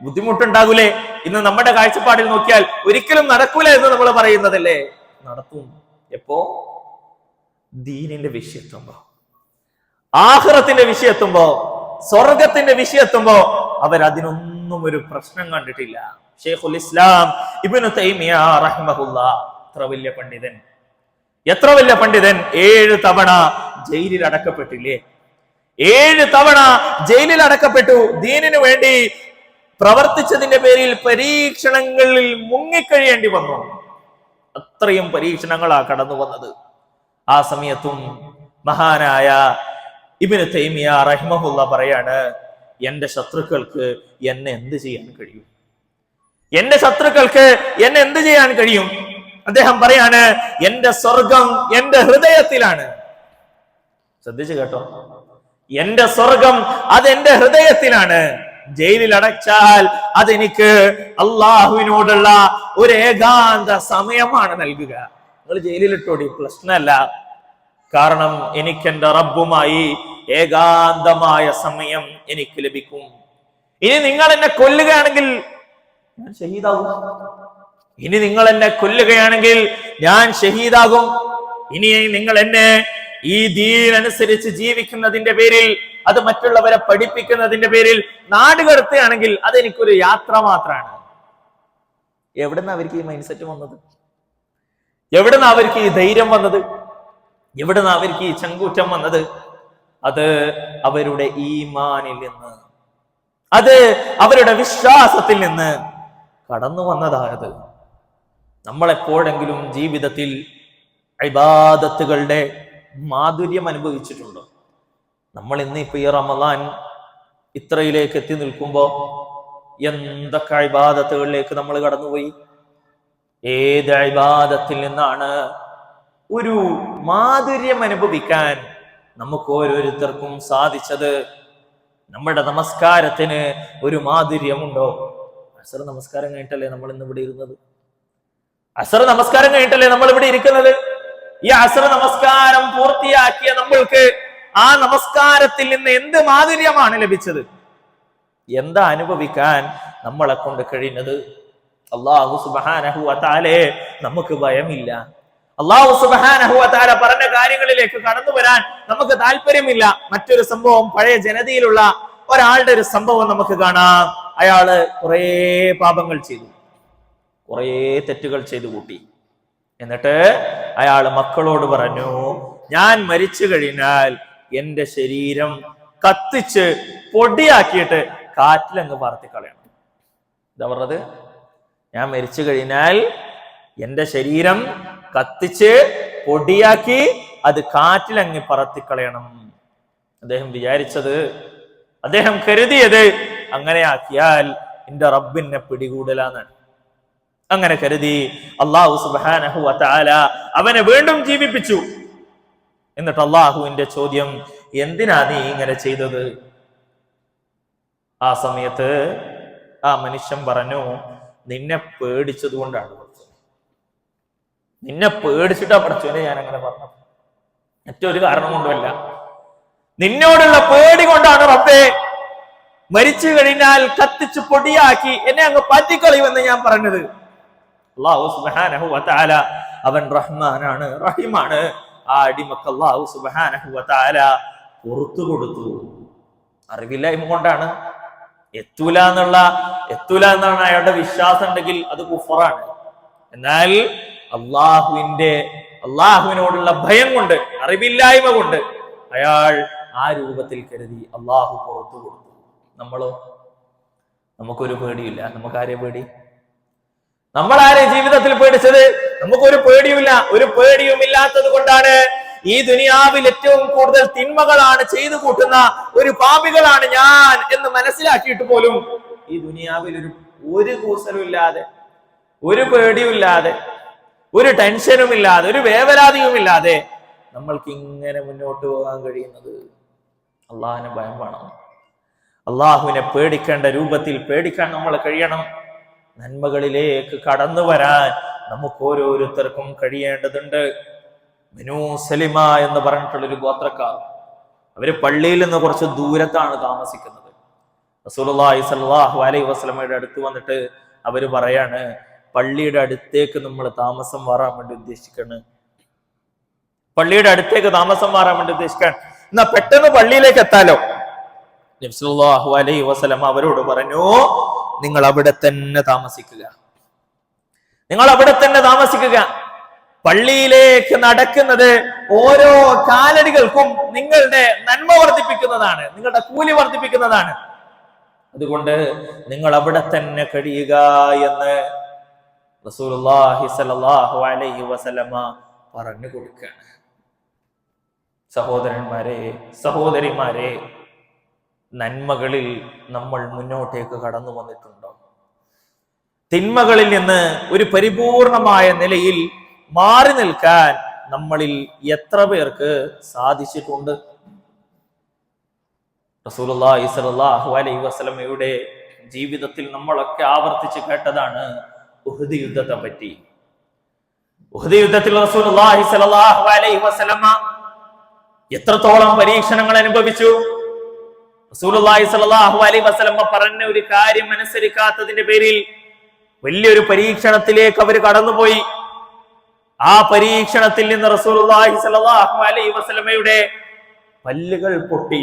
ബുദ്ധിമുട്ടുണ്ടാകൂലേ? ഇന്ന് നമ്മുടെ കാഴ്ചപ്പാടിൽ നോക്കിയാൽ ഒരിക്കലും നടക്കൂല എന്ന് നമ്മൾ പറയുന്നതല്ലേ. നടത്തും. എപ്പോ? ദീനിന്റെ വിഷയത്തുമ്പോ, ആഖിറത്തിന്റെ വിഷയത്തുമ്പോ, സ്വർഗത്തിന്റെ വിഷയത്തുമ്പോ അവരതിനൊന്നും ഒരു പ്രശ്നം കണ്ടിട്ടില്ല. ശൈഖുൽ ഇസ്ലാം ഇബ്നു തൈമിയ റഹിമഹുല്ലാഹ് എത്ര വലിയ പണ്ഡിതൻ 7 തവണ ജയിലിൽ അടക്കപ്പെട്ടില്ലേ? 7 തവണ ജയിലിൽ അടക്കപ്പെട്ടു. ദീനിനു വേണ്ടി പ്രവർത്തിച്ചതിന്റെ പേരിൽ പരീക്ഷണങ്ങളിൽ മുങ്ങിക്കഴിയേണ്ടി വന്നു. അത്രയും പരീക്ഷണങ്ങളാ കടന്നു വന്നത്. ആ സമയത്തും മഹാനായ ഇബ്നു തൈമിയ റഹിമഹുല്ലാഹ് പറയാണ്, എന്റെ ശത്രുക്കൾക്ക് എന്നെ എന്ത് ചെയ്യാൻ കഴിയും? അദ്ദേഹം പറയാണ്, എന്റെ സ്വർഗം എന്റെ ഹൃദയത്തിലാണ്. ശ്രദ്ധിച്ചു കേട്ടോ, എന്റെ സ്വർഗം അതെന്റെ ഹൃദയത്തിലാണ്. ജയിലിൽ അടച്ചാൽ അതെനിക്ക് അള്ളാഹുവിനോടുള്ള ഒരു ഏകാന്ത സമയമാണ് നൽകുക. നിങ്ങൾ ജയിലിലിട്ടോടി, പ്രശ്നമല്ല. കാരണം എനിക്ക് എന്റെ റബ്ബുമായി ഏകാന്തമായ സമയം എനിക്ക് ലഭിക്കും. ഇനി നിങ്ങൾ എന്നെ കൊല്ലുകയാണെങ്കിൽ ഞാൻ ഷഹീദാകും. ഇനി നിങ്ങൾ എന്നെ ഈ ദീൻ അനുസരിച്ച് ജീവിക്കുന്നതിന്റെ പേരിൽ, അത് മറ്റുള്ളവരെ പഠിപ്പിക്കുന്നതിന്റെ പേരിൽ നാട് കടത്തുകയാണെങ്കിൽ അതെനിക്കൊരു യാത്ര മാത്രമാണ്. എവിടുന്ന അവർക്ക് ഈ മൈൻഡ് സെറ്റ് വന്നത്? എവിടുന്ന അവർക്ക് ഈ ധൈര്യം വന്നത്? എവിടുന്ന അവർക്ക് ഈ ചങ്കൂറ്റം വന്നത്? അത് അവരുടെ ഈമാനിൽ നിന്ന്, അത് അവരുടെ വിശ്വാസത്തിൽ നിന്ന് കടന്നു വന്നതായത്. നമ്മളെപ്പോഴെങ്കിലും ജീവിതത്തിൽ ഇബാദത്തുകളുടെ മാധുര്യം അനുഭവിച്ചിട്ടുണ്ടോ? നമ്മൾ ഇന്നിപ്പോ ഈ റമദാൻ ഇത്രയിലേക്ക് എത്തി നിൽക്കുമ്പോ എന്തൊക്കെ ഇബാദത്തുകളിലേക്ക് നമ്മൾ കടന്നുപോയി? ഏത് ഇബാദത്തിൽ നിന്നാണ് ഒരു മാധുര്യം അനുഭവിക്കാൻ നമുക്ക് ഓരോരുത്തർക്കും സാധിച്ചത്? നമ്മുടെ നമസ്കാരത്തിന് ഒരു മാധുര്യമുണ്ടോ? അസർ നമസ്കാരം കഴിഞ്ഞിട്ടല്ലേ നമ്മൾ ഇന്ന് ഇവിടെ ഇരുന്നത്? ഈ അസർ നമസ്കാരം പൂർത്തിയാക്കിയ നമ്മൾക്ക് ആ നമസ്കാരത്തിൽ നിന്ന് എന്ത് മാധുര്യമാണ് ലഭിച്ചത്? എന്താ അനുഭവിക്കാൻ നമ്മളെ കൊണ്ട് കഴിഞ്ഞത്? അല്ലാഹു സുബ്ഹാനഹു വ തആലയെ നമുക്ക് ഭയമില്ല. അല്ലാഹു സുബ്ഹാനഹു വ തആല പറഞ്ഞ കാര്യങ്ങളിലേക്ക് കടന്നു വരാൻ നമുക്ക് താല്പര്യമില്ല. മറ്റൊരു സംഭവം, പഴയ ജനതയിലുള്ള ഒരാളുടെ ഒരു സംഭവം നമുക്ക് കാണാം. അയാള് കുറേ പാപങ്ങൾ ചെയ്തു, കുറേ തെറ്റുകൾ ചെയ്തു കൂട്ടി. എന്നിട്ട് അയാൾ മക്കളോട് പറഞ്ഞു, ഞാൻ മരിച്ചു കഴിഞ്ഞാൽ എന്റെ ശരീരം കത്തിച്ച് പൊടിയാക്കിയിട്ട് കാറ്റിലങ്ങ് പറത്തിക്കളയണം. എന്താ പറഞ്ഞത്? ഞാൻ മരിച്ചു കഴിഞ്ഞാൽ എന്റെ ശരീരം കത്തിച്ച് പൊടിയാക്കി അത് കാറ്റിലങ്ങ് പറത്തിക്കളയണം. അദ്ദേഹം കരുതിയത് അങ്ങനെ ആക്കിയാൽ എന്റെ റബ്ബിനെ പിടികൂടലാന്നാണ്. അങ്ങനെ കരുതി അല്ലാഹു സുബ്ഹാനഹു വ തആല അവനെ വീണ്ടും ജീവിപ്പിച്ചു. എന്നിട്ട് അല്ലാഹുവിന്റെ ചോദ്യം, എന്തിനാ നീ ഇങ്ങനെ ചെയ്തത്? ആ സമയത്ത് ആ മനുഷ്യൻ പറഞ്ഞു, നിന്നെ പേടിച്ചത് കൊണ്ടാണ്. നിന്നെ പേടിച്ചിട്ടാ പഠിച്ചോനെ ഞാൻ അങ്ങനെ പറഞ്ഞു, മറ്റൊരു കാരണം കൊണ്ടുമല്ല. നിന്നോടുള്ള പേടി കൊണ്ടാണ് റബ്ബേ മരിച്ചു കഴിഞ്ഞാൽ കത്തിച്ച് പൊടിയാക്കി എന്നെ അങ്ങ് പാറ്റിക്കളയുമെന്ന് ഞാൻ പറഞ്ഞത്. അല്ലാഹു സുബ്ഹാനഹു വ തആല അവൻ റഹ്മാനാണ്, റഹീമാണ്. ആ അടിമക്ക് അല്ലാഹു സുബ്ഹാനഹു വ തആല പുറത്തു കൊടുത്തു. അറിവില്ലായ്മ കൊണ്ടാണ്. എത്തൂല എന്നാണ് അയാളുടെ വിശ്വാസം ഉണ്ടെങ്കിൽ അത് കുഫറാണ്. എന്നാൽ അള്ളാഹുവിനോടുള്ള ഭയം കൊണ്ട്, അറിവില്ലായ്മ കൊണ്ട് അയാൾ ആ രൂപത്തിൽ കരുതി. അള്ളാഹു പുറത്തു കൊടുത്തു. നമുക്കൊരു പേടിയില്ല. നമുക്കാരെ പേടി? നമ്മളാരെ ജീവിതത്തിൽ പേടിച്ചത്? നമുക്കൊരു പേടിയുമില്ല. ഒരു പേടിയുമില്ലാത്തത് കൊണ്ടാണ് ഈ ദുനിയാവിൽ ഏറ്റവും കൂടുതൽ തിന്മകളാണ് ചെയ്തു കൂട്ടുന്ന ഒരു പാപികളാണ് ഞാൻ എന്ന് മനസ്സിലാക്കിയിട്ട് പോലും ഈ ദുനിയാവിൽ ഒരു കൂസലും ഇല്ലാതെ, ഒരു പേടിയുമില്ലാതെ, ഒരു ടെൻഷനും ഇല്ലാതെ, ഒരു വേവലാതിയും ഇല്ലാതെ നമ്മൾക്ക് ഇങ്ങനെ മുന്നോട്ട് പോകാൻ കഴിയുന്നത് അള്ളാഹുവിനെ ഭയം വേണം. അള്ളാഹുവിനെ പേടിക്കേണ്ട രൂപത്തിൽ പേടിക്കാൻ നമ്മൾ കഴിയണം. നന്മകളിലേക്ക് കടന്നു വരാൻ നമുക്ക് ഓരോരുത്തർക്കും കഴിയേണ്ടതുണ്ട്. ബനൂ സലിമ എന്ന് പറഞ്ഞിട്ടുള്ളൊരു ഗോത്രക്കാർ, അവര് പള്ളിയിൽ നിന്ന് കുറച്ച് ദൂരത്താണ് താമസിക്കുന്നത്. റസൂലുള്ളാഹി സ്വല്ലല്ലാഹു അലൈഹി വസല്ലമയുടെ അടുത്ത് വന്നിട്ട് അവര് പറയാണ്, പള്ളിയുടെ അടുത്തേക്ക് നമ്മൾ താമസം മാറാൻ വേണ്ടി ഉദ്ദേശിക്കാണ്. പള്ളിയുടെ അടുത്തേക്ക് താമസം മാറാൻ വേണ്ടി ഉദ്ദേശിക്കാൻ, എന്നാ പെട്ടെന്ന് പള്ളിയിലേക്ക് എത്താലോ. നബി സല്ലല്ലാഹു അലൈഹി വസല്ലം അവരോട് പറഞ്ഞു, നിങ്ങൾ അവിടെ തന്നെ താമസിക്കുക, നിങ്ങൾ അവിടെ തന്നെ താമസിക്കുക. പള്ളിയിലേക്ക് നടക്കുന്നത് ഓരോ കാലടികൾക്കും നിങ്ങളുടെ നന്മ വർദ്ധിപ്പിക്കുന്നതാണ്, നിങ്ങളുടെ കൂലി വർദ്ധിപ്പിക്കുന്നതാണ്. അതുകൊണ്ട് നിങ്ങൾ അവിടെ തന്നെ കഴിയുക എന്ന് റസൂലുള്ളാഹി സ്വല്ലല്ലാഹു അലൈഹി വസല്ലമ പറഞ്ഞു കൊടുക്കുകയാണ്. സഹോദരന്മാരെ, സഹോദരിമാരെ, നന്മകളിൽ നമ്മൾ മുന്നോട്ടേക്ക് കടന്നു വന്നിട്ടുണ്ടോ? തിന്മകളിൽ നിന്ന് ഒരു പരിപൂർണമായ നിലയിൽ മാറി നിൽക്കാൻ നമ്മളിൽ എത്ര പേർക്ക് സാധിച്ചിട്ടുണ്ട്? റസൂലുള്ളാഹി സ്വല്ലല്ലാഹു അലൈഹി വസല്ലമയുടെ ജീവിതത്തിൽ നമ്മളൊക്കെ ആവർത്തിച്ച് കേട്ടതാണ് ഉഹദ് യുദ്ധത്തെ പറ്റി. ഉഹദ് യുദ്ധത്തിൽ റസൂലുള്ളാഹി സ്വല്ലല്ലാഹു അലൈഹി വസല്ലമ എത്രത്തോളം പരീക്ഷണങ്ങൾ അനുഭവിച്ചു. റസൂലുള്ളാഹി സ്വല്ലല്ലാഹു അലൈഹി വസല്ലമ പറഞ്ഞ ഒരു കാര്യം അനുസരിക്കാത്തതിന്റെ പേരിൽ വലിയൊരു പരീക്ഷണത്തിലേക്ക് അവർ കടന്നുപോയി. ആ പരീക്ഷണത്തിൽ നിന്ന് റസൂലുള്ളാഹി സ്വല്ലല്ലാഹു അലൈഹി വസല്ലമയുടെ പല്ലുകൾ പൊട്ടി.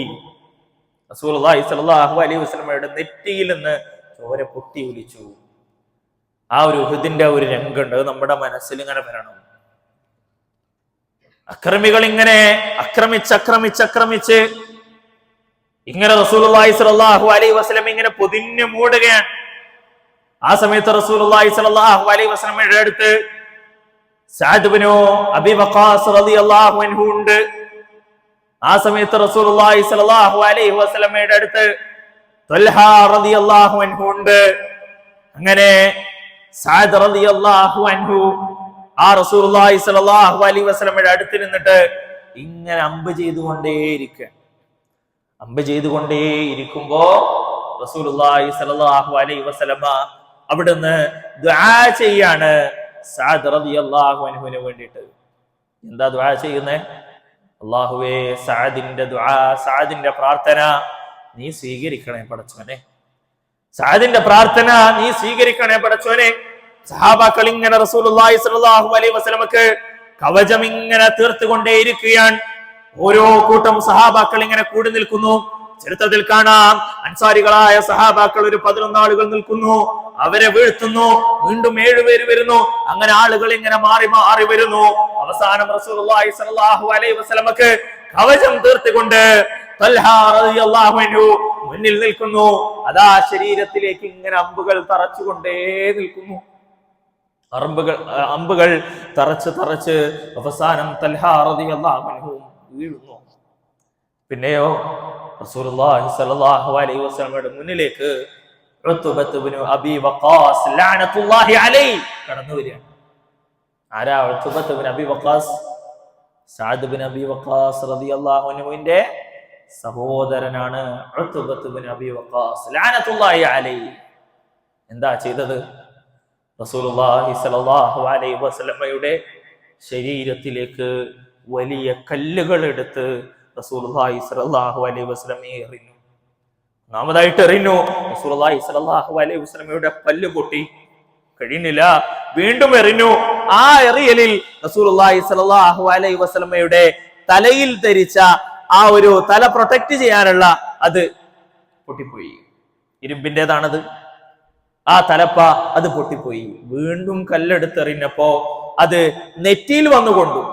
റസൂലുള്ളാഹി സ്വല്ലല്ലാഹു അലൈഹി വസല്ലമയുടെ നെറ്റിയിൽ നിന്ന് ചോര പൊട്ടി ഒലിച്ചു. ആ ഒരു ഉഹദിന്റെ ഒരു രംഗമുണ്ട് നമ്മുടെ മനസ്സിൽ ഇങ്ങനെ വരണം. അക്രമികൾ ഇങ്ങനെ ആക്രമിച്ച് ഇങ്ങനെ റസൂലുള്ളാഹി സ്വല്ലല്ലാഹു അലൈഹി വസല്ലം ഇങ്ങനെ പൊതിഞ്ഞു മൂടുകയാണ്. ആ സമയത്ത് റസൂലുള്ളാഹി സ്വല്ലല്ലാഹു അലൈഹി വസല്ലമയുടെ അടുത്ത് സഅദ് ഇബ്നു അബീ വഖാസ് റളിയല്ലാഹു അൻഹു ഉണ്ട്. ആ സമയത്ത് റസൂലുള്ളാഹി സ്വല്ലല്ലാഹു അലൈഹി വസല്ലമയുടെ അടുത്ത് ത്വൽഹ റളിയല്ലാഹു അൻഹു ഉണ്ട്. അങ്ങനെ സഅദ് റളിയല്ലാഹു അൻഹു ആ റസൂലുള്ളാഹി സ്വല്ലല്ലാഹു അലൈഹി വസല്ലമയുടെ അടുത്ത് നിന്നിട്ട് ഇങ്ങനെ അമ്പ് ചെയ്തുകൊണ്ടേയിരിക്കുമ്പോ റസൂലുള്ളാഹി സ്വല്ലല്ലാഹു അലൈഹി വസല്ലമ അവിടുന്ന് ദുആ ചെയ്യാണ് സഅദ് റളിയല്ലാഹു അൻഹുവിന് വേണ്ടിയിട്ട്. എന്താ ദുആ ചെയ്യുന്നേ? അല്ലാഹുവേ, സഅദിന്റെ ദുആ, സഅദിന്റെ പ്രാർത്ഥന നീ സ്വീകരിക്കണേ പടച്ചോനെ, സഅദിന്റെ പ്രാർത്ഥന നീ സ്വീകരിക്കണേ പടച്ചോനെ. സഹാബാക്കൾ ഇങ്ങനെ റസൂലുള്ളാഹി സ്വല്ലല്ലാഹു അലൈഹി വസല്ലമക്ക് കവചം ഇങ്ങനെ തീർത്തുകൊണ്ടേയിരിക്കുകയാണ്. ഓരോ കൂട്ടം സഹാബാക്കൾ ഇങ്ങനെ കൂടി നിൽക്കുന്നു. ചരിത്രത്തിൽ കാണാം, അൻസാരികളായ സഹാബാക്കൾ ഒരു 11 ആളുകൾ നിൽക്കുന്നു, അവരെ വീഴ്ത്തുന്നു. വീണ്ടും 7 പേര് വരുന്നു. അങ്ങനെ ആളുകൾ ഇങ്ങനെ മാറി മാറി വരുന്നു. അവസാനം റസൂലുള്ളാഹി സ്വല്ലല്ലാഹു അലൈഹി വസല്ലമക്ക് കവചം തീർത്തുകൊണ്ട് ത്വൽഹ റളിയല്ലാഹു അൻഹു മുന്നിൽ നിൽക്കുന്നു. അതാ ശരീരത്തിലേക്ക് ഇങ്ങനെ അമ്പുകൾ തറച്ചുകൊണ്ടേ നിൽക്കുന്നു. അമ്പുകൾ തറച്ച് അവസാനം ത്വൽഹ റളിയല്ലാഹു അൻഹു വീഴുന്നു. പിന്നെയോ റസൂലുള്ളാഹി സ്വല്ലല്ലാഹു അലൈഹി വസല്ലമയുടെ മുന്നിലേക്ക് ഉത്ബത്ത് ഇബ്നു അബീ വഖാസ് ലഅനത്തുല്ലാഹി അലൈഹി കടന്നു വരികയാണ്. ആരാ ഉത്ബത്ത് ഇബ്നു അബീ വഖാസ്? സഅദ് ഇബ്നു അബീ വഖാസ് റളിയല്ലാഹു അൻഹുവിന്റെ സഹോദരനാണ് ഉത്ബത്ത് ഇബ്നു അബീ വഖാസ് ലഅനത്തുല്ലാഹി അലൈഹി. എന്താ ചെയ്തത്? റസൂലുള്ളാഹി സ്വല്ലല്ലാഹു അലൈഹി വസല്ലമയുടെ ശരീരത്തിലേക്ക് വലിയ കല്ലുകൾ എടുത്ത് റസൂലുള്ളാഹി സ്വല്ലല്ലാഹു അലൈഹി വസല്ലം എറിഞ്ഞു. ഒന്നാമതായിട്ട് എറിഞ്ഞു. റസൂലുള്ളാഹി സ്വല്ലല്ലാഹു അലൈഹി വസല്ലമയുടെ പല്ല് പൊട്ടി, കഴിയുന്നില്ല, വീണ്ടും എറിഞ്ഞു. ആ എറിയലിൽ റസൂലുള്ളാഹി സ്വല്ലല്ലാഹു അലൈഹി വസല്ലമയുടെ തലയിൽ ധരിച്ച ആ ഒരു തല പ്രൊട്ടക്ട് ചെയ്യാനുള്ള അത് പൊട്ടിപ്പോയി. ഇരുമ്പിൻ്റെതാണത്. ആ തലപ്പ അത് പൊട്ടിപ്പോയി. വീണ്ടും കല്ലെടുത്തെറിഞ്ഞപ്പോ അത് നെറ്റിയിൽ വന്നുകൊണ്ടു.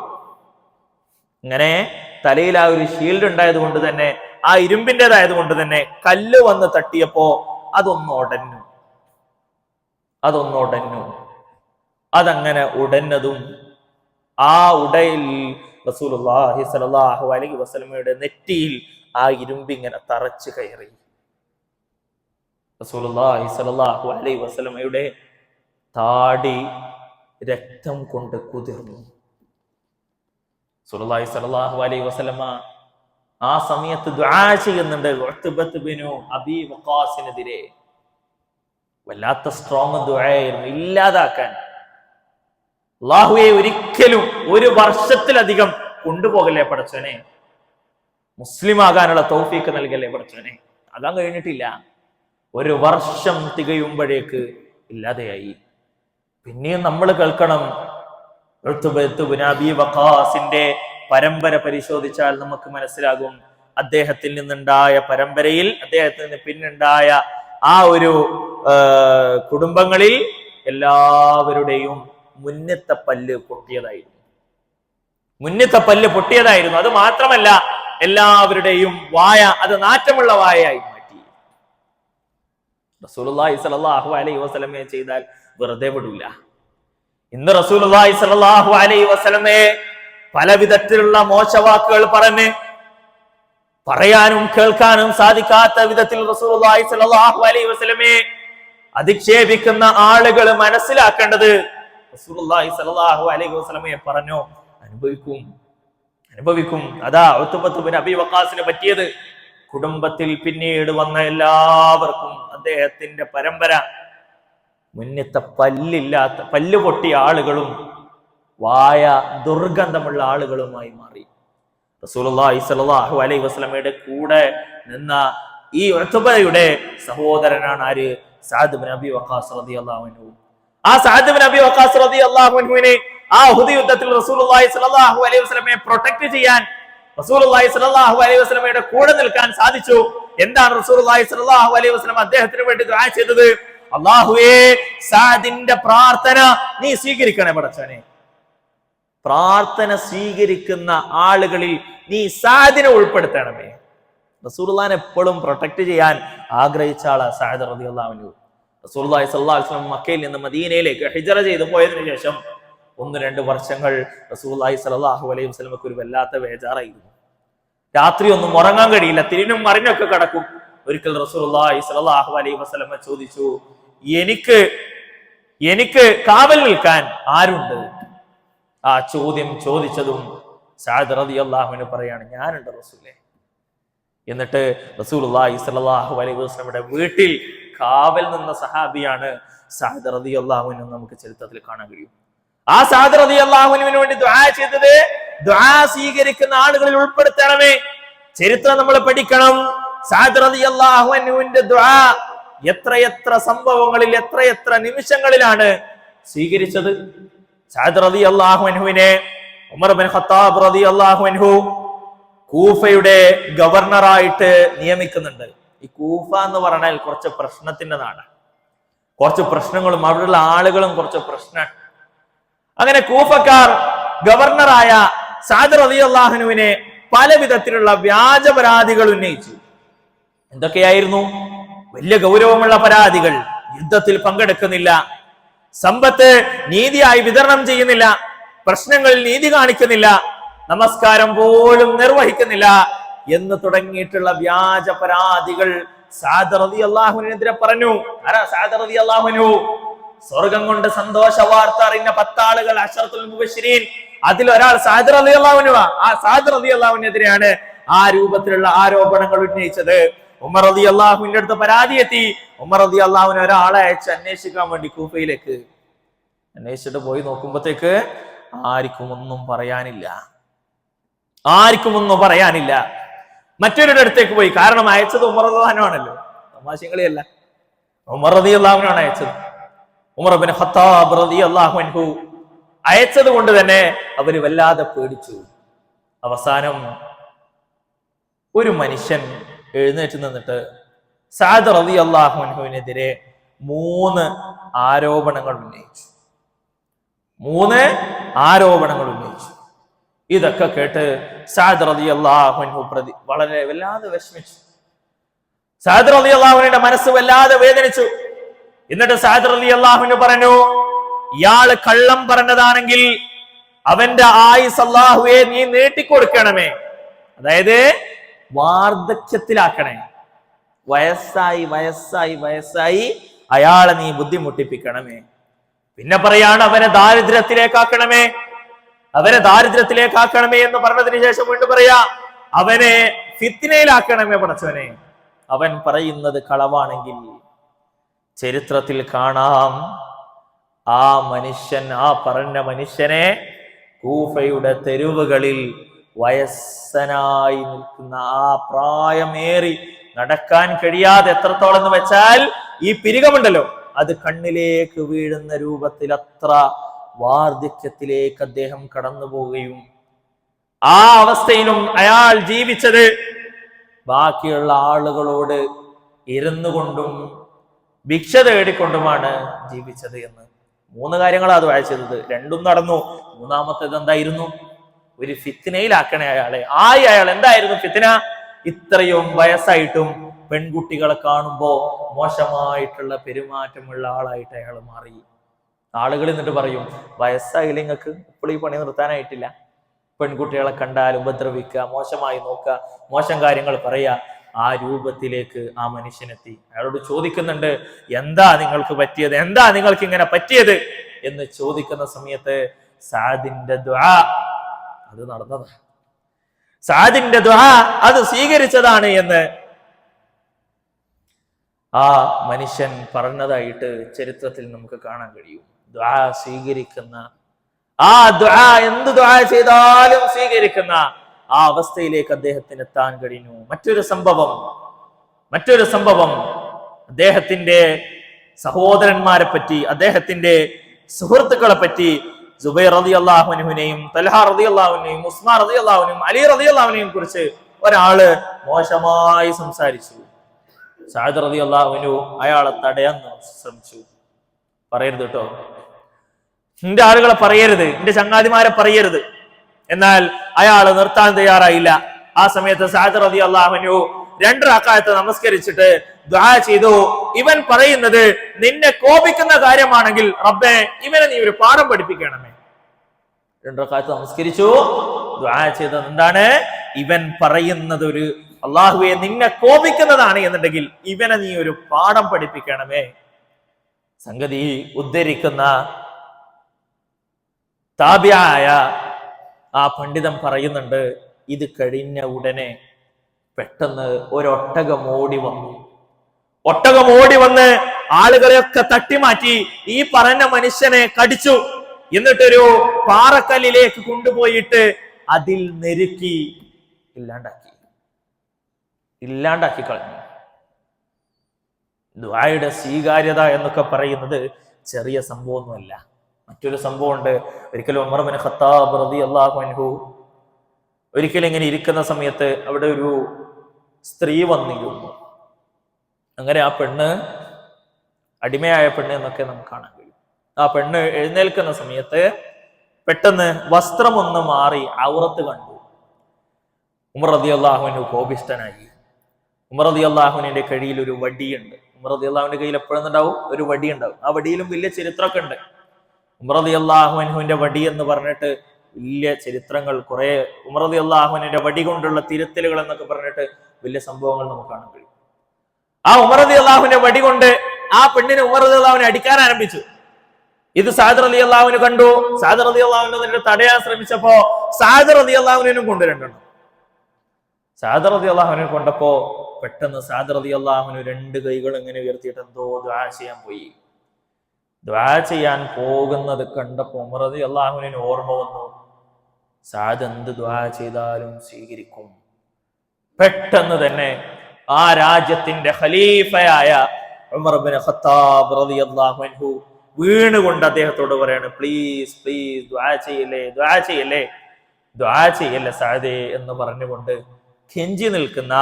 ഇങ്ങനെ തലയിൽ ആ ഒരു ഷീൽഡ് ഉണ്ടായത് കൊണ്ട് തന്നെ, ആ ഇരുമ്പിൻ്റെതായത് കൊണ്ട് തന്നെ കല്ല് വന്ന് തട്ടിയപ്പോ അതൊന്നുടഞ്ഞു. അതങ്ങനെ ഉടഞ്ഞതും ആ ഉടയിൽ റസൂലുള്ളാഹി സ്വല്ലല്ലാഹു അലൈഹി വസല്ലമയുടെ നെറ്റിയിൽ ആ ഇരുമ്പിങ്ങനെ തറച്ചു കയറി. റസൂലുള്ളാഹി സ്വല്ലല്ലാഹു അലൈഹി വസല്ലമയുടെ താടി രക്തം കൊണ്ട് കുതിർന്നു. റസൂലുള്ളാഹി സ്വല്ലല്ലാഹു അലൈഹി വസല്ലമ ആ സമയത്ത് ദുആ ചെയ്യുന്നുണ്ട് ഉത്ബത്ത് ബിനു അബീ വഖാസിനെതിരെ. വല്ലാത്ത സ്ട്രോങ് ദുആയായിരുന്നു, ഇല്ലാതാക്കാൻ. അല്ലാഹുവേ, ഒരിക്കലും ഒരു വർഷത്തിലധികം കൊണ്ടുപോകല്ലേ പടച്ചോനെ, മുസ്ലിം ആകാനുള്ള തൗഫീഖ് നൽകല്ലേ പടച്ചോനെ. അതാൻ കഴിഞ്ഞിട്ടില്ല, ഒരു വർഷം തികയുമ്പോഴേക്ക് ഇല്ലാതെയായി. പിന്നെയും നമ്മൾ കേൾക്കണം, ഉത്ബത്ത് ബിനു അബീ വഖാസിന്റെ പരമ്പര പരിശോധിച്ചാൽ നമുക്ക് മനസ്സിലാകും, അദ്ദേഹത്തിൽ നിന്നുണ്ടായ പരമ്പരയിൽ, അദ്ദേഹത്തിന് പിന്നുണ്ടായ ആ ഒരു കുടുംബങ്ങളിൽ എല്ലാവരുടെയും മുന്നത്തെ പല്ല് പൊട്ടിയതായിരുന്നു. അത് മാത്രമല്ല, എല്ലാവരുടെയും വായ അത് നാറ്റമുള്ള വായയായി മാറ്റി. റസൂലുള്ളാഹി സ്വല്ലല്ലാഹു അലൈഹി വസല്ലമയെ ചെയ്താൽ വെറുതെ വിടൂല. ഇന്ന് റസൂലുള്ളാഹി സ്വല്ലല്ലാഹു അലൈഹി വസല്ലമയെ പല വിധത്തിലുള്ള മോശവാക്കുകൾ പറഞ്ഞ് പറയാനും കേൾക്കാനും സാധിക്കാത്ത വിധത്തിൽ റസൂലുള്ളാഹി സ്വല്ലല്ലാഹു അലൈഹി വസല്ലമയെ അധിക്ഷേപിക്കുന്ന ആളുകൾ മനസ്സിലാക്കേണ്ടത്, റസൂലുള്ളാഹി സ്വല്ലല്ലാഹു അലൈഹി വസല്ലമയെ പറഞ്ഞു അനുഭവിക്കും. അതാ ഉത്ബത്ത് ബിൻ അബീ വഖാസിന് പറ്റിയത്. കുടുംബത്തിൽ പിന്നീട് വന്ന എല്ലാവർക്കും അദ്ദേഹത്തിന്റെ പരമ്പര മുന്നത്തെ പല്ല് പൊട്ടിയ ആളുകളും വായ ദുർഗന്ധമുള്ള ആളുകളുമായി മാറി. റസൂലുള്ളാഹി സ്വല്ലല്ലാഹു അലൈഹി വസല്ലമയുടെ കൂടെ നിന്ന ഈ ഉത്ബയുടെ സഹോദരനാണ് ആര്? സഅദ് ബിൻ അബീ വഖാസ് റളിയല്ലാഹു അൻഹു. ആ സഅദ് ബിൻ അബീ വഖാസ് റളിയല്ലാഹു അൻഹുവിനെ ആ ഉഹദ് യുദ്ധത്തിൽ റസൂലുള്ളാഹി സ്വല്ലല്ലാഹു അലൈഹി വസല്ലമയെ പ്രൊട്ടക്ട് ചെയ്യാൻ, റസൂലുള്ളാഹി സ്വല്ലല്ലാഹു അലൈഹി വസല്ലമയുടെ കൂടെ നിൽക്കാൻ സാധിച്ചു. എന്താണ് റസൂലുള്ളാഹി സ്വല്ലല്ലാഹു അലൈഹി വസല്ലം അദ്ദേഹത്തിന് വേണ്ടി ദുആ ചെയ്തത്? അല്ലാഹുവേ, സഅദിന്റെ പ്രാർത്ഥന നീ സ്വീകരിക്കണേ പടച്ചോനെ. പ്രാർത്ഥന സ്വീകരിക്കുന്ന ആളുകളിൽ നീ സഅദിനെ ഉൾപ്പെടുത്തണമേ. റസൂലുള്ളാഹിനെ എപ്പോഴും പ്രൊട്ടക്ട് ചെയ്യാൻ ആഗ്രഹിച്ച ആളാ സഅദ് റളിയല്ലാഹു അൻഹു. റസൂലുള്ളാഹി സ്വല്ലല്ലാഹു അലൈഹി വസല്ലം മക്കയിൽ നിന്ന് മദീനയിലേക്ക് ഹിജ്റ ചെയ്തു പോയതിനു ശേഷം 1-2 വർഷങ്ങൾ റസൂലുള്ളാഹി സ്വല്ലല്ലാഹു അലൈഹി വസല്ലമക്ക് ഒരു വല്ലാത്ത ബേജാറായിരുന്നു. രാത്രി ഒന്നും ഉറങ്ങാൻ കഴിയില്ല, തിരിഞ്ഞും മറിഞ്ഞൊക്കെ കിടക്കും. ഒരിക്കൽ റസൂലുള്ളാഹി സ്വല്ലല്ലാഹു അലൈഹി വസല്ലമ ചോദിച്ചു, എനിക്ക് കാവൽ നിൽക്കാൻ ആരുണ്ട്? ആ ചോദ്യം ചോദിച്ചതും സഅദ് റളിയല്ലാഹു അൻഹു പറയാണ്, ഞാനുണ്ട് റസൂലേ. എന്നിട്ട് റസൂലുള്ളാഹി സ്വല്ലല്ലാഹു അലൈഹി വസല്ലമയുടെ വീട്ടിൽ കാവൽ നിന്ന സഹാബിയാണ് സഅദ് റളിയല്ലാഹു അൻഹു. നമുക്ക് ചരിത്രത്തിൽ കാണാൻ കഴിയും. ആ സഅദ് റളിയല്ലാഹു അൻഹുവിന് വേണ്ടി ദുആ ചെയ്തത്, ദുആ സ്വീകരിക്കുന്ന ആളുകളിൽ ഉൾപ്പെടുത്തണമേ. ചരിത്രം നമ്മൾ പഠിക്കണം. സഅദ് റളിയല്ലാഹു അൻഹുവിന്റെ ദുആ എത്രയെത്ര സംഭവങ്ങളിൽ, എത്രയെത്ര നിമിഷങ്ങളിലാണ് സ്വീകരിച്ചത്. സഅദ് റളിയല്ലാഹു അൻഹുവിനെ ഉമർ ഇബ്നു ഖത്താബ് റളിയല്ലാഹു അൻഹു കൂഫയുടെ ഗവർണറായിട്ട് നിയമിക്കുന്നുണ്ട്. ഈ കൂഫ എന്ന് പറഞ്ഞാൽ കുറച്ച് പ്രശ്നത്തിന്റെ നാടാണ്. കുറച്ച് പ്രശ്നങ്ങളും അവിടെയുള്ള ആളുകളും കുറച്ച് പ്രശ്നമാണ്. അങ്ങനെ കൂഫക്കാർ ഗവർണറായ സഅദ് റളിയല്ലാഹു അൻഹുവിനെ പല വിധത്തിലുള്ള വ്യാജ പരാതികൾ ഉന്നയിച്ചു. എന്തൊക്കെയായിരുന്നു? വലിയ ഗൗരവമുള്ള പരാതികൾ. യുദ്ധത്തിൽ പങ്കെടുക്കുന്നില്ല, സമ്പത്ത് നീതിയായി വിതരണം ചെയ്യുന്നില്ല, പ്രശ്നങ്ങളിൽ നീതി കാണിക്കുന്നില്ല, നമസ്കാരം പോലും നിർവഹിക്കുന്നില്ല എന്ന് തുടങ്ങിയിട്ടുള്ള വ്യാജ പരാതികൾ സഅദ് റളിയല്ലാഹു അൻഹുവിനെതിരെ പറഞ്ഞു. ആരാ സഅദ് റളിയല്ലാഹു അൻഹു? സ്വർഗം കൊണ്ട് സന്തോഷ വാർത്ത അറിഞ്ഞ 10 ആളുകൾ, അശറത്തുൽ മുബശ്ശിരീൻ, അതിലൊരാൾ സഅദ് റളിയല്ലാഹു അൻഹു. ആ സഅദ് റളിയല്ലാഹു അൻഹുവിനെതിരെയാണ് ആ രൂപത്തിലുള്ള ആരോപണങ്ങൾ ഉന്നയിച്ചത്. ഉമർ റളിയല്ലാഹുവിന്റെ അടുത്ത് പരാതി എത്തി. ഉമർ റളിയല്ലാഹുവിനെ ഒരാളെ അയച്ച് അന്വേഷിക്കാൻ വേണ്ടി കൂഫയിലേക്ക്. അന്വേഷിച്ചിട്ട് പോയി നോക്കുമ്പോഴത്തേക്ക് ആർക്കും ഒന്നും പറയാനില്ല. മറ്റൊരുടെ അടുത്തേക്ക് പോയി. കാരണം അയച്ചത് ഉമർ റളിയല്ലാഹു ആണല്ലോ, തമാശകളിയല്ല. ഉമർ റളിയല്ലാഹുവിനാണ് അയച്ചത്. ഉമർ ഇബ്നു ഖത്താബ് റളിയല്ലാഹു അൻഹു അയച്ചത് കൊണ്ട് തന്നെ അവര് വല്ലാതെ പേടിച്ചു. അവസാനം ഒരു മനുഷ്യൻ എഴുന്നേറ്റ് നിന്നിട്ട് സഅദ് റളിയല്ലാഹു അൻഹുവിനെതിരെ 3 ആരോപണങ്ങൾ ഉന്നയിച്ചു. ഇതൊക്കെ കേട്ട് സഅദ് റളിയല്ലാഹു അൻഹു വളരെ വല്ലാതെ വിഷമിച്ചു. സഅദ് റളിയല്ലാഹുവിന്റെ മനസ്സ് വല്ലാതെ വേദനിച്ചു. എന്നിട്ട് സഅദ് റളിയല്ലാഹു പറഞ്ഞു, ഇയാള് കള്ളം പറഞ്ഞതാണെങ്കിൽ അവന്റെ ആയുസ് അല്ലാഹുവേ നീ നീട്ടിക്കൊടുക്കണമേ, അതായത് വാർദ്ധക്യത്തിലാക്കണേ, വയസ്സായി അയാളെ നീ ബുദ്ധിമുട്ടിപ്പിക്കണമേ. പിന്നെ പറയാണ് അവനെ ദാരിദ്ര്യത്തിലേക്കാക്കണമേ എന്ന് പറഞ്ഞതിന് ശേഷം വീണ്ടും പറയാ അവനെ ഫിത്നയിലാക്കണമേ പടച്ചവനെ. അവൻ പറയുന്നത് കളവാണെങ്കിൽ ചരിത്രത്തിൽ കാണാം ആ പറഞ്ഞ മനുഷ്യനെ കൂഫയുടെ തെരുവുകളിൽ വയസ്സനായി നിൽക്കുന്ന, ആ പ്രായമേറി നടക്കാൻ കഴിയാതെ എത്രത്തോളം എന്ന് വെച്ചാൽ ഈ പിരികമുണ്ടല്ലോ അത് കണ്ണിലേക്ക് വീഴുന്ന രൂപത്തിൽ അത്ര വാർദ്ധക്യത്തിലേക്ക് അദ്ദേഹം കടന്നു പോവുകയും ആ അവസ്ഥയിലും അയാൾ ജീവിച്ചത് ബാക്കിയുള്ള ആളുകളോട് ഇരുന്നു കൊണ്ടും ഭിക്ഷ തേടിക്കൊണ്ടുമാണ് ജീവിച്ചത് എന്ന്. 3 കാര്യങ്ങളാണ് അത് വായിച്ചത്. 2 നടന്നു. 3-മത്തേത് എന്തായിരുന്നു? ഒരു ഫിത്നയിലാക്കണേ അയാളെ. അയാൾ എന്തായിരുന്നു ഫിത്ന? ഇത്രയും വയസ്സായിട്ടും പെൺകുട്ടികളെ കാണുമ്പോ മോശമായിട്ടുള്ള പെരുമാറ്റമുള്ള ആളായിട്ട് അയാൾ മാറി. ആളുകൾ എന്നിട്ട് പറയും, വയസ്സായില്ല നിങ്ങൾക്ക് ഇപ്പോൾ ഈ പണി നിർത്താനായിട്ടില്ല. പെൺകുട്ടികളെ കണ്ടാൽ ഉപദ്രവിക്കുക, മോശമായി നോക്കുക, മോശം കാര്യങ്ങൾ പറയുക. ആ രൂപത്തിലേക്ക് ആ മനുഷ്യനെത്തി. അയാളോട് ചോദിക്കുന്നുണ്ട്, എന്താ നിങ്ങൾക്ക് പറ്റിയത്, എന്താ നിങ്ങൾക്ക് ഇങ്ങനെ പറ്റിയത് എന്ന് ചോദിക്കുന്ന സമയത്ത് സഅദിന്റെ ദുആ അത് നടന്നതാണ്, സഅദിന്റെ ദുആ അത് സ്വീകരിച്ചതാണ് എന്ന് ആ മനുഷ്യൻ പറഞ്ഞതായിട്ട് ചരിത്രത്തിൽ നമുക്ക് കാണാൻ കഴിയും. ദുആ സ്വീകരിക്കുന്ന, ആ ദുആ എന്ത് ദുആ ചെയ്താലും സ്വീകരിക്കുന്ന ആ അവസ്ഥയിലേക്ക് അദ്ദേഹത്തിന് എത്താൻ കഴിഞ്ഞു. മറ്റൊരു സംഭവം അദ്ദേഹത്തിന്റെ സഹോദരന്മാരെ പറ്റി, അദ്ദേഹത്തിന്റെ സുഹൃത്തുക്കളെ പറ്റി സുബൈർ റളിയല്ലാഹു അൻഹുവിനെയും തൽഹ റളിയല്ലാഹു അൻഹുവിനെയും ഉസ്മാൻ റളിയല്ലാഹു അൻഹുവിനെയും അലി റളിയല്ലാഹു അൻഹുവിനെയും കുറിച്ച് ഒരാള് മോശമായി സംസാരിച്ചു. സഅദ് റളിയല്ലാഹു അൻഹു അയാളെ തടയാൻ ശ്രമിച്ചു. പറയരുത് കേട്ടോ, എന്റെ ആളുകളെ പറയരുത്, എന്റെ ചങ്ങാതിമാരെ പറയരുത്. എന്നാൽ അയാൾ നിർത്താൻ തയ്യാറായില്ല. ആ സമയത്ത് സഅദ് റളിയല്ലാഹു അൻഹു 2 റക്അത്ത് നമസ്കരിച്ചിട്ട് ദുആ ചെയ്തു. ഇവൻ പറയുന്നത് നിന്നെ കോപിക്കുന്ന കാര്യമാണെങ്കിൽ റബ്ബേ ഇവനെ നീ ഒരു പാഠം പഠിപ്പിക്കണമേ. 2 റക്അത്ത് നമസ്കരിച്ചു, ദുആ ചെയ്തത് എന്താണ്? ഇവൻ പറയുന്നത് ഒരു അല്ലാഹുവേ നിന്നെ കോപിക്കുന്നതാണ് എന്നുണ്ടെങ്കിൽ ഇവനെ നീ ഒരു പാഠം പഠിപ്പിക്കണമേ. സംഗതി ഉദ്ധരിക്കുന്ന താബിയായ ആ പണ്ഡിതൻ പറയുന്നുണ്ട്, ഇത് കഴിഞ്ഞ ഉടനെ പെട്ടെന്ന് ഒട്ടകം ഓടി വന്ന് ആളുകളെയൊക്കെ തട്ടിമാറ്റി ഈ പറഞ്ഞ മനുഷ്യനെ കടിച്ചു. എന്നിട്ടൊരു പാറക്കല്ലിലേക്ക് കൊണ്ടുപോയിട്ട് അതിൽ നെരുക്കി ഇല്ലാണ്ടാക്കി കളഞ്ഞു. ദുആയുടെ സ്വീകാര്യത എന്നൊക്കെ പറയുന്നത് ചെറിയ സംഭവമൊന്നുമല്ല. മറ്റൊരു സംഭവമുണ്ട്. ഒരിക്കലും ഉമർ ഇബ്നു ഖത്താബ് റളിയല്ലാഹു അൻഹു ഒരിക്കലും ഇങ്ങനെ ഇരിക്കുന്ന സമയത്ത് അവിടെ ഒരു സ്ത്രീ വന്നിരുന്നു. അങ്ങനെ ആ പെണ്ണ് അടിമയായ പെണ്ണ് എന്നൊക്കെ നമുക്ക് കാണാൻ കഴിയും. ആ പെണ്ണ് എഴുന്നേൽക്കുന്ന സമയത്ത് പെട്ടെന്ന് വസ്ത്രമൊന്ന് മാറി ഔറത്ത് കണ്ടു. ഉമർ റളിയല്ലാഹു അൻഹു കോപിഷ്ഠനായി. ഉമർ റളിയല്ലാഹു അൻഹുവിന്റെ കയ്യിൽ ഒരു വടിയുണ്ട്. ഉമർ റളിയല്ലാഹുവിന്റെ കയ്യിൽ എപ്പോഴും ഉണ്ടാവും ഒരു വടി ഉണ്ടാവും. ആ വടിയിലും വലിയ ചരിത്രമൊക്കെ ഉണ്ട്. ഉമർ റളിയല്ലാഹു അൻഹുവിന്റെ വടി എന്ന് പറഞ്ഞിട്ട് വലിയ ചരിത്രങ്ങൾ, കുറെ ഉമർ റളിയല്ലാഹു അൻഹുവിന്റെ വടി കൊണ്ടുള്ള തിരുത്തലുകൾ എന്നൊക്കെ പറഞ്ഞിട്ട് വലിയ സംഭവങ്ങൾ നമുക്ക് കാണാൻ കഴിയും. ആ ഉമർ റളിയല്ലാഹുവിന്റെ വടി കൊണ്ട് ആ പെണ്ണിനെ ഉമർ റളിയല്ലാഹുവിനെ അടിക്കാൻ ആരംഭിച്ചു. ഇത് സഅദ് റളിയല്ലാഹുവിനെ കണ്ടു. സഅദ് റളിയല്ലാഹുവിനെ തടയാൻ ശ്രമിച്ചപ്പോ സഅദ് റളിയല്ലാഹുവിനും കൊണ്ട് 2 സഅദ് റളിയല്ലാഹുവിനെ കൊണ്ടപ്പോ പെട്ടെന്ന് സഅദ് റളിയല്ലാഹുവിന് 2 കൈകൾ ഇങ്ങനെ ഉയർത്തിയിട്ട് എന്തോ ദുആ ചെയ്യാൻ പോയി. ദുആ ചെയ്യാൻ പോകുന്നത് കണ്ടപ്പോ ഉമർ റളിയല്ലാഹുവിന് ഓർമ്മ വന്നു, സഅദ് എന്ത് ദുആ ചെയ്താലും സ്വീകരിക്കും. പെട്ടെന്ന് തന്നെ ആ രാജ്യത്തിന്റെ ഖലീഫയായ ഉമർ ഇബ്നു ഖത്താബ് റളിയല്ലാഹു അൻഹു വീണുകൊണ്ട് അദ്ദേഹത്തോട് പറയാണ്, പ്ലീസ് ദുആ ചെയ്യല്ലേ സഅദേ എന്ന് പറഞ്ഞുകൊണ്ട് കെഞ്ചി നിൽക്കുന്ന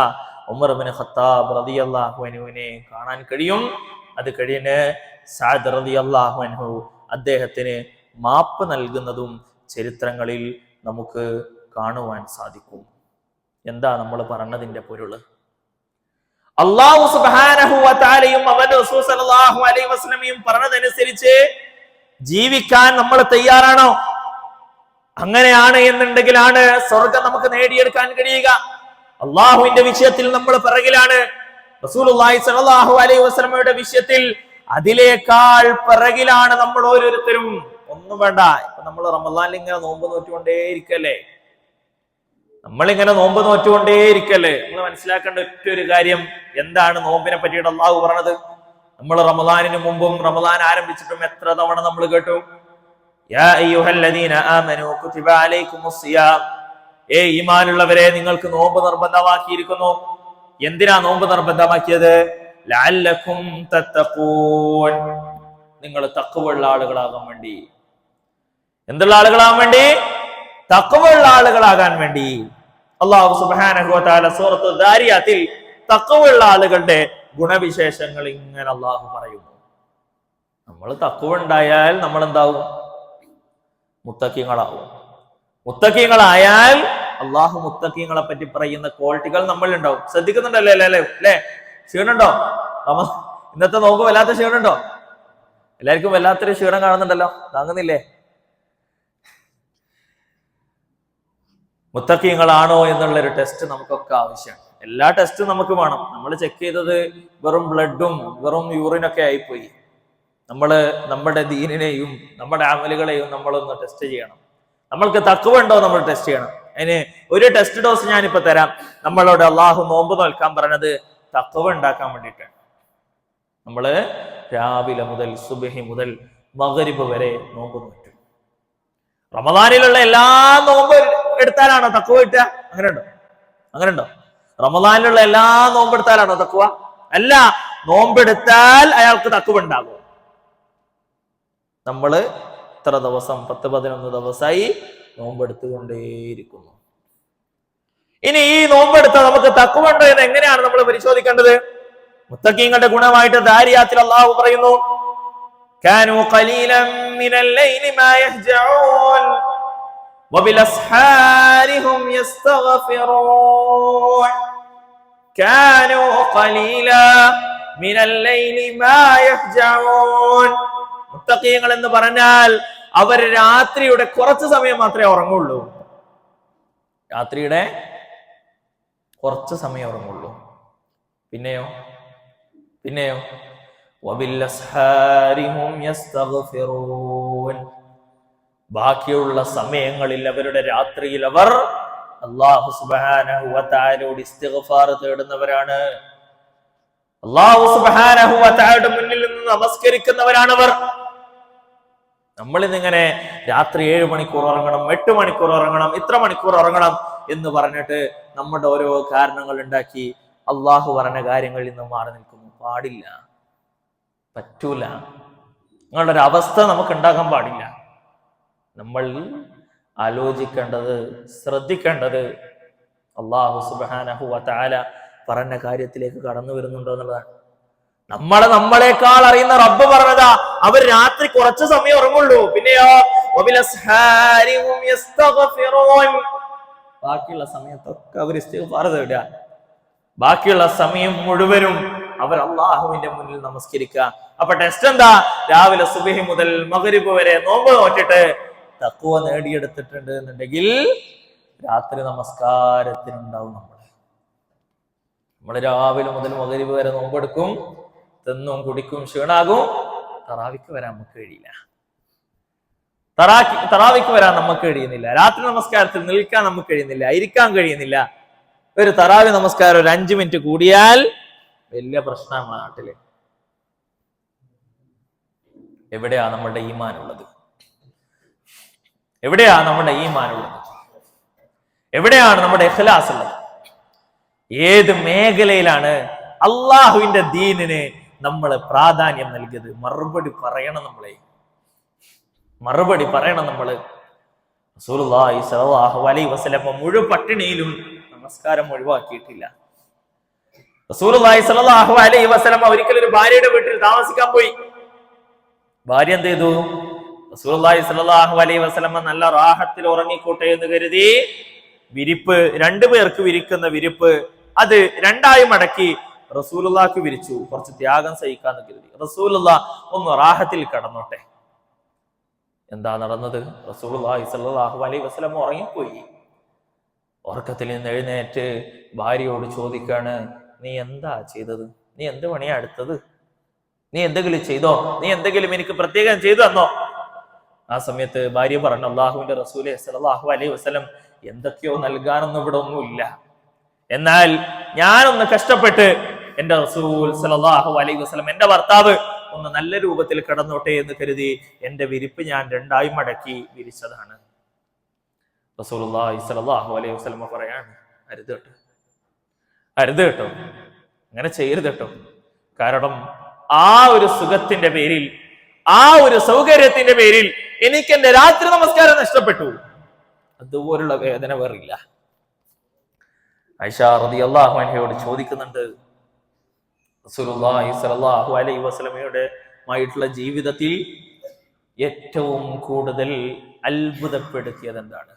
ഉമർ ഇബ്നു ഖത്താബ് റളിയല്ലാഹു അൻഹുവിനെ കാണാൻ കഴിയും. അത് കഴിഞ്ഞ് സഅദ് റളിയല്ലാഹു അൻഹു അദ്ദേഹത്തിന് മാപ്പ് നൽകുന്നതും ചരിത്രങ്ങളിൽ നമുക്ക് കാണുവാൻ സാധിക്കും. എന്താ നമ്മൾ പറഞ്ഞതിന്റെ പൊരുള്? അല്ലാഹു സുബ്ഹാനഹു വ തആലയും അവന്റെ റസൂൽ സല്ലല്ലാഹു അലൈഹി വസല്ലമയും പറഞ്ഞതനുസരിച്ച് ജീവിക്കാൻ നമ്മൾ തയ്യാറാണോ? അങ്ങനെയാണ് എന്നുണ്ടെങ്കിലാണ് സ്വർഗം നമുക്ക് നേടിയെടുക്കാൻ കഴിയുക. അള്ളാഹുവിന്റെ വിഷയത്തിൽ നമ്മൾ പിറകിലാണ്. റസൂലുള്ളാഹി സ്വല്ലല്ലാഹു അലൈഹി വസല്ലമയുടെ വിഷയത്തിൽ അതിലേക്കാൾ പിറകിലാണ് നമ്മൾ ഓരോരുത്തരും. ഒന്നും വേണ്ട, ഇപ്പൊ നമ്മൾ റമളാനിൽ ഇങ്ങനെ നോമ്പ് നോറ്റുകൊണ്ടേയിരിക്കല്ലേ, നിങ്ങൾ മനസ്സിലാക്കേണ്ട ഒറ്റൊരു കാര്യം എന്താണ് നോമ്പിനെ പറ്റിയിട്ട് അള്ളാഹു പറഞ്ഞത്. നമ്മൾ റമളാനിന് മുമ്പും റമളാൻ ആരംഭിച്ചിട്ടും എത്ര തവണ നമ്മൾ കേട്ടു, യാ അയ്യുഹല്ലദീന ആമനൂ കുതിബ അലൈക്കുമുസ് സിയാം, ഈമാനുള്ളവരെ നിങ്ങൾക്ക് നോമ്പ് നിർബന്ധമാക്കിയിരിക്കുന്നു. എന്തിനാ നോമ്പ് നിർബന്ധമാക്കിയത്? ലഅല്ലക്കും തത്തഖൂൻ, നിങ്ങൾ തഖ്വയുള്ള ആളുകളാകാൻ വേണ്ടി. എന്തുള്ള ആളുകളാകാൻ വേണ്ടി? തഖ്വയുള്ള ആളുകളാകാൻ വേണ്ടി. അല്ലാഹു സുബ്ഹാനഹു വ തആല സൂറത്തു ദാരിയാത്തിൽ തഖ്വയുള്ള ആളുകളുടെ ഗുണവിശേഷങ്ങൾ ഇങ്ങനെ അല്ലാഹു പറയുന്നു. നമ്മൾ തഖ്വ ഉണ്ടായാൽ നമ്മൾ എന്താവും? മുത്തഖീങ്ങളാവും. മുത്തഖീങ്ങളായാൽ അള്ളാഹു മുത്തഖീങ്ങളെ പറ്റി പറയുന്ന ക്വാളിറ്റികൾ നമ്മൾ ഉണ്ടാവും. ശ്രദ്ധിക്കുന്നുണ്ടല്ലേ? അല്ലേ? ക്ഷീണുണ്ടോ? ഇന്നത്തെ നോമ്പ് വല്ലാത്ത ക്ഷീണുണ്ടോ? എല്ലാവർക്കും വല്ലാത്തൊരു ക്ഷീണം കാണുന്നുണ്ടല്ലോ, താങ്ങുന്നില്ലേ? മുത്തഖീങ്ങളാണോ എന്നുള്ളൊരു ടെസ്റ്റ് നമുക്കൊക്കെ ആവശ്യമാണ്. എല്ലാ ടെസ്റ്റും നമുക്ക് വേണം. നമ്മൾ ചെക്ക് ചെയ്തത് വെറും ബ്ലഡും വെറും യൂറിനൊക്കെ ആയിപ്പോയി. നമ്മുടെ ദീനിനെയും നമ്മുടെ അമലുകളെയും നമ്മളൊന്ന് ടെസ്റ്റ് ചെയ്യണം. നമ്മൾക്ക് തഖ്വ ഉണ്ടോ നമ്മൾ ടെസ്റ്റ് ചെയ്യണം. അതിന് ഒരു ടെസ്റ്റ് ഡോസ് ഞാനിപ്പോ തരാം. നമ്മളോട് അള്ളാഹു നോമ്പ് നോൽക്കാൻ പറഞ്ഞത് തഖ്വ ഉണ്ടാക്കാൻ വേണ്ടിയിട്ടാണ്. നമ്മള് രാവിലെ മുതൽ സുബ്ഹി മുതൽ മഗ്രിബ് വരെ നോമ്പ് നോറ്റു. റമദാനിലുള്ള എല്ലാ നോമ്പ് എടുത്താലാണോ തഖ്വ കിട്ടുക? അങ്ങനെയുണ്ടോ? റമദാനിലുള്ള എല്ലാ നോമ്പെടുത്താലാണോ തഖ്വ? അല്ല, നോമ്പെടുത്താൽ അയാൾക്ക് തഖ്വ ഉണ്ടാകും. നമ്മള് ഇത്ര ദിവസം 10-11 ദിവസമായി നോമ്പെടുത്തുകൊണ്ടേയിരിക്കുന്നു. ഇനി ഈ നോമ്പെടുത്താൽ നമുക്ക് തഖ്വ ഉണ്ടോ എന്ന് എങ്ങനെയാണ് നമ്മൾ പരിശോധിക്കേണ്ടത്? മുത്തഖീങ്ങളുടെ ഗുണമായിട്ട് ദാരിയാത്തിൽ അല്ലാഹു പറയുന്നു, കാനൂ ഖലീലൻ മിനൽ ലൈലി മാ യഹ്ജഊൻ വബിൽഅസ്ഹാരി ഹും യസ്തഗ്ഫിറൂൻ. കാനൂ ഖലീലൻ മിനൽ ലൈലി മാ യഹ്ജഊൻ. മുത്തഖീങ്ങൾ എന്ന് പറഞ്ഞാൽ അവർ രാത്രിയുടെ കുറച്ച് സമയം മാത്രമേ ഉറങ്ങുള്ളൂ. രാത്രിയുടെ കുറച്ച് സമയം ഉറങ്ങുള്ളൂ. പിന്നെയോ വബിൽഅസ്ഹാരി ഹും യസ്തഗ്ഫിറൂൻ. ബാക്കിയുള്ള സമയങ്ങളിൽ അവരുടെ രാത്രിയിൽ അവർ അല്ലാഹു സുബ്ഹാനഹു വ തആലയോട് ഇസ്തിഗ്ഫാർ തേടുന്നവരാണ്. അല്ലാഹു സുബ്ഹാനഹു വ തആലയുടെ മുന്നിൽ നിന്ന് നമസ്കരിക്കുന്നവരാണവർ. നമ്മളിന്നിങ്ങനെ രാത്രി 7 മണിക്കൂർ ഉറങ്ങണം, 8 മണിക്കൂർ ഉറങ്ങണം, ഇത്ര മണിക്കൂർ ഉറങ്ങണം എന്ന് പറഞ്ഞിട്ട് നമ്മുടെ ഓരോ കാരണങ്ങൾ ഉണ്ടാക്കി അള്ളാഹു പറഞ്ഞ കാര്യങ്ങളിൽ നിന്ന് മാറി നിൽക്കുന്നു. പാടില്ല, പറ്റൂല. നിങ്ങളുടെ ഒരു അവസ്ഥ നമുക്ക് ഉണ്ടാക്കാൻ പാടില്ല. നമ്മൾ ആലോചിക്കേണ്ടത്, ശ്രദ്ധിക്കേണ്ടത് അല്ലാഹു സുബ്ഹാനഹു വ തആല പറഞ്ഞ കാര്യത്തിലേക്ക് കടന്നു വരുന്നുണ്ടോ എന്നുള്ളതാണ്. നമ്മളെക്കാൾ അറിയുന്ന റബ്ബ് പറഞ്ഞതാ അവർ രാത്രി കുറച്ച് സമയം ഉറങ്ങുള്ളൂ. പിന്നെയോ വബിൽഅസ്ഹാരി ഹും യസ്തഗ്ഫിറൂൻ. ബാക്കിയുള്ള സമയത്തൊക്കെ അവർ ഇസ്തിഗ്ഫാർ തേടുക. ബാക്കിയുള്ള സമയം മുഴുവനും അവർ അള്ളാഹുവിന്റെ മുന്നിൽ നമസ്കരിക്കുക. അപ്പൊ ടെസ്റ്റ് എന്താ? രാവിലെ സുബ്ഹി മുതൽ മഗ്രിബ് വരെ നോമ്പ് നോറ്റിട്ട് തഖ്വ നേടിയെടുത്തിട്ടുണ്ട് എന്നുണ്ടെങ്കിൽ രാത്രി നമസ്കാരത്തിനുണ്ടാവും. നമ്മൾ രാവിലെ മുതൽ മഗ്രിബ് വരെ നോമ്പെടുക്കും, തിന്നും കുടിക്കും, ക്ഷീണാകും. തറാവിക്ക് വരാൻ നമുക്ക് കഴിയില്ല. തറാവിക്ക് വരാൻ നമുക്ക് കഴിയുന്നില്ല. രാത്രി നമസ്കാരത്തിൽ നിൽക്കാൻ നമുക്ക് കഴിയുന്നില്ല, ഇരിക്കാൻ കഴിയുന്നില്ല. ഒരു തറാവി നമസ്കാരം ഒരു 5 മിനിറ്റ് കൂടിയാൽ വലിയ പ്രശ്നം നമ്മുടെ നാട്ടില്. എവിടെയാ നമ്മുടെ ഈമാൻ ഉള്ളത്? എവിടെയാണ് നമ്മുടെ ഇഖ്ലാസ് ഉള്ളത്? ഏത് മേഖലയിലാണ് അള്ളാഹുവിന്റെ ദീനിന് നമ്മൾ പ്രാധാന്യം നൽകിയത്? മറുപടി പറയണം നമ്മള്. റസൂലുള്ളാഹി സ്വല്ലല്ലാഹു അലൈഹി വസല്ലം മുഴുവൻ പട്ടിണിയിലും നമസ്കാരം ഒഴിവാക്കിയിട്ടില്ല. റസൂലുള്ളാഹി സ്വല്ലല്ലാഹു അലൈഹി വസല്ലം ഒരിക്കൽ ഒരു ഭാര്യയുടെ വീട്ടിൽ താമസിക്കാൻ പോയി. ഭാര്യ എന്ത് ചെയ്തു? റസൂലുള്ളാഹി സ്വല്ലല്ലാഹു അലൈഹി വസല്ലം നല്ല റാഹത്തിൽ ഉറങ്ങിക്കോട്ടെ എന്ന് കരുതി വിരിപ്പ്, 2 പേർക്ക് വിരിക്കുന്ന വിരിപ്പ്, അത് 2ആയി മടക്കി റസൂലുള്ളാഹിക്ക് വിരിച്ചു. കുറച്ച് ത്യാഗം സഹിക്കാന്ന് കരുതി. റസൂലുള്ളാഹ് ഒന്ന് റാഹത്തിൽ കടന്നോട്ടെ. എന്താ നടന്നത്? റസൂലുള്ളാഹി സ്വല്ലല്ലാഹു അലൈഹി വസല്ലം ഉറങ്ങിപ്പോയി. ഉറക്കത്തിൽ നിന്ന് എഴുന്നേറ്റ് ഭാര്യയോട് ചോദിക്കാണ്, നീ എന്താ ചെയ്തത്? നീ എന്ത് പണിയാ എടുത്തത്? നീ എന്തെങ്കിലും ചെയ്തോ? നീ എന്തെങ്കിലും എനിക്ക് പ്രത്യേകം ചെയ്തു തന്നോ? ആ സമയത്ത് ഭാര്യ പറഞ്ഞു, അള്ളാഹുവിന്റെ റസൂലേ സ്വല്ലല്ലാഹു അലൈഹി വസല്ലം, എന്തൊക്കെയോ നൽകാനൊന്നും ഇവിടെ ഒന്നുമില്ല. എന്നാൽ ഞാനൊന്ന് കഷ്ടപ്പെട്ട് എന്റെ റസൂൽ സ്വല്ലല്ലാഹു അലൈഹി വസല്ലം, എന്റെ ഭർത്താവ് ഒന്ന് നല്ല രൂപത്തിൽ കിടന്നോട്ടെ എന്ന് കരുതി എന്റെ വിരിപ്പ് ഞാൻ രണ്ടായി മടക്കി വിരിച്ചതാണ്. റസൂലുള്ളാഹി സ്വല്ലല്ലാഹു അലൈഹി വസല്ലം പറയാണ്, അരുത് കേട്ടോ, അരുത് കേട്ടോ, അങ്ങനെ ചെയ്യരുത് കേട്ടോ. കാരണം ആ ഒരു സുഖത്തിന്റെ പേരിൽ, ആ ഒരു സൗകര്യത്തിന്റെ പേരിൽ എനിക്ക് എന്റെ രാത്രി നമസ്കാരം നഷ്ടപ്പെട്ടു. അതുപോലുള്ള വേദന വേറില്ല. ആയിഷ റളിയല്ലാഹു അൻഹയോട് ചോദിക്കുന്നുണ്ട്, റസൂലുള്ളാഹി സ്വല്ലല്ലാഹു അലൈഹി വസല്ലമയുടെ മായിട്ടുള്ള ജീവിതത്തിൽ ഏറ്റവും കൂടുതൽ അത്ഭുതപ്പെടുത്തിയത് എന്താണ്?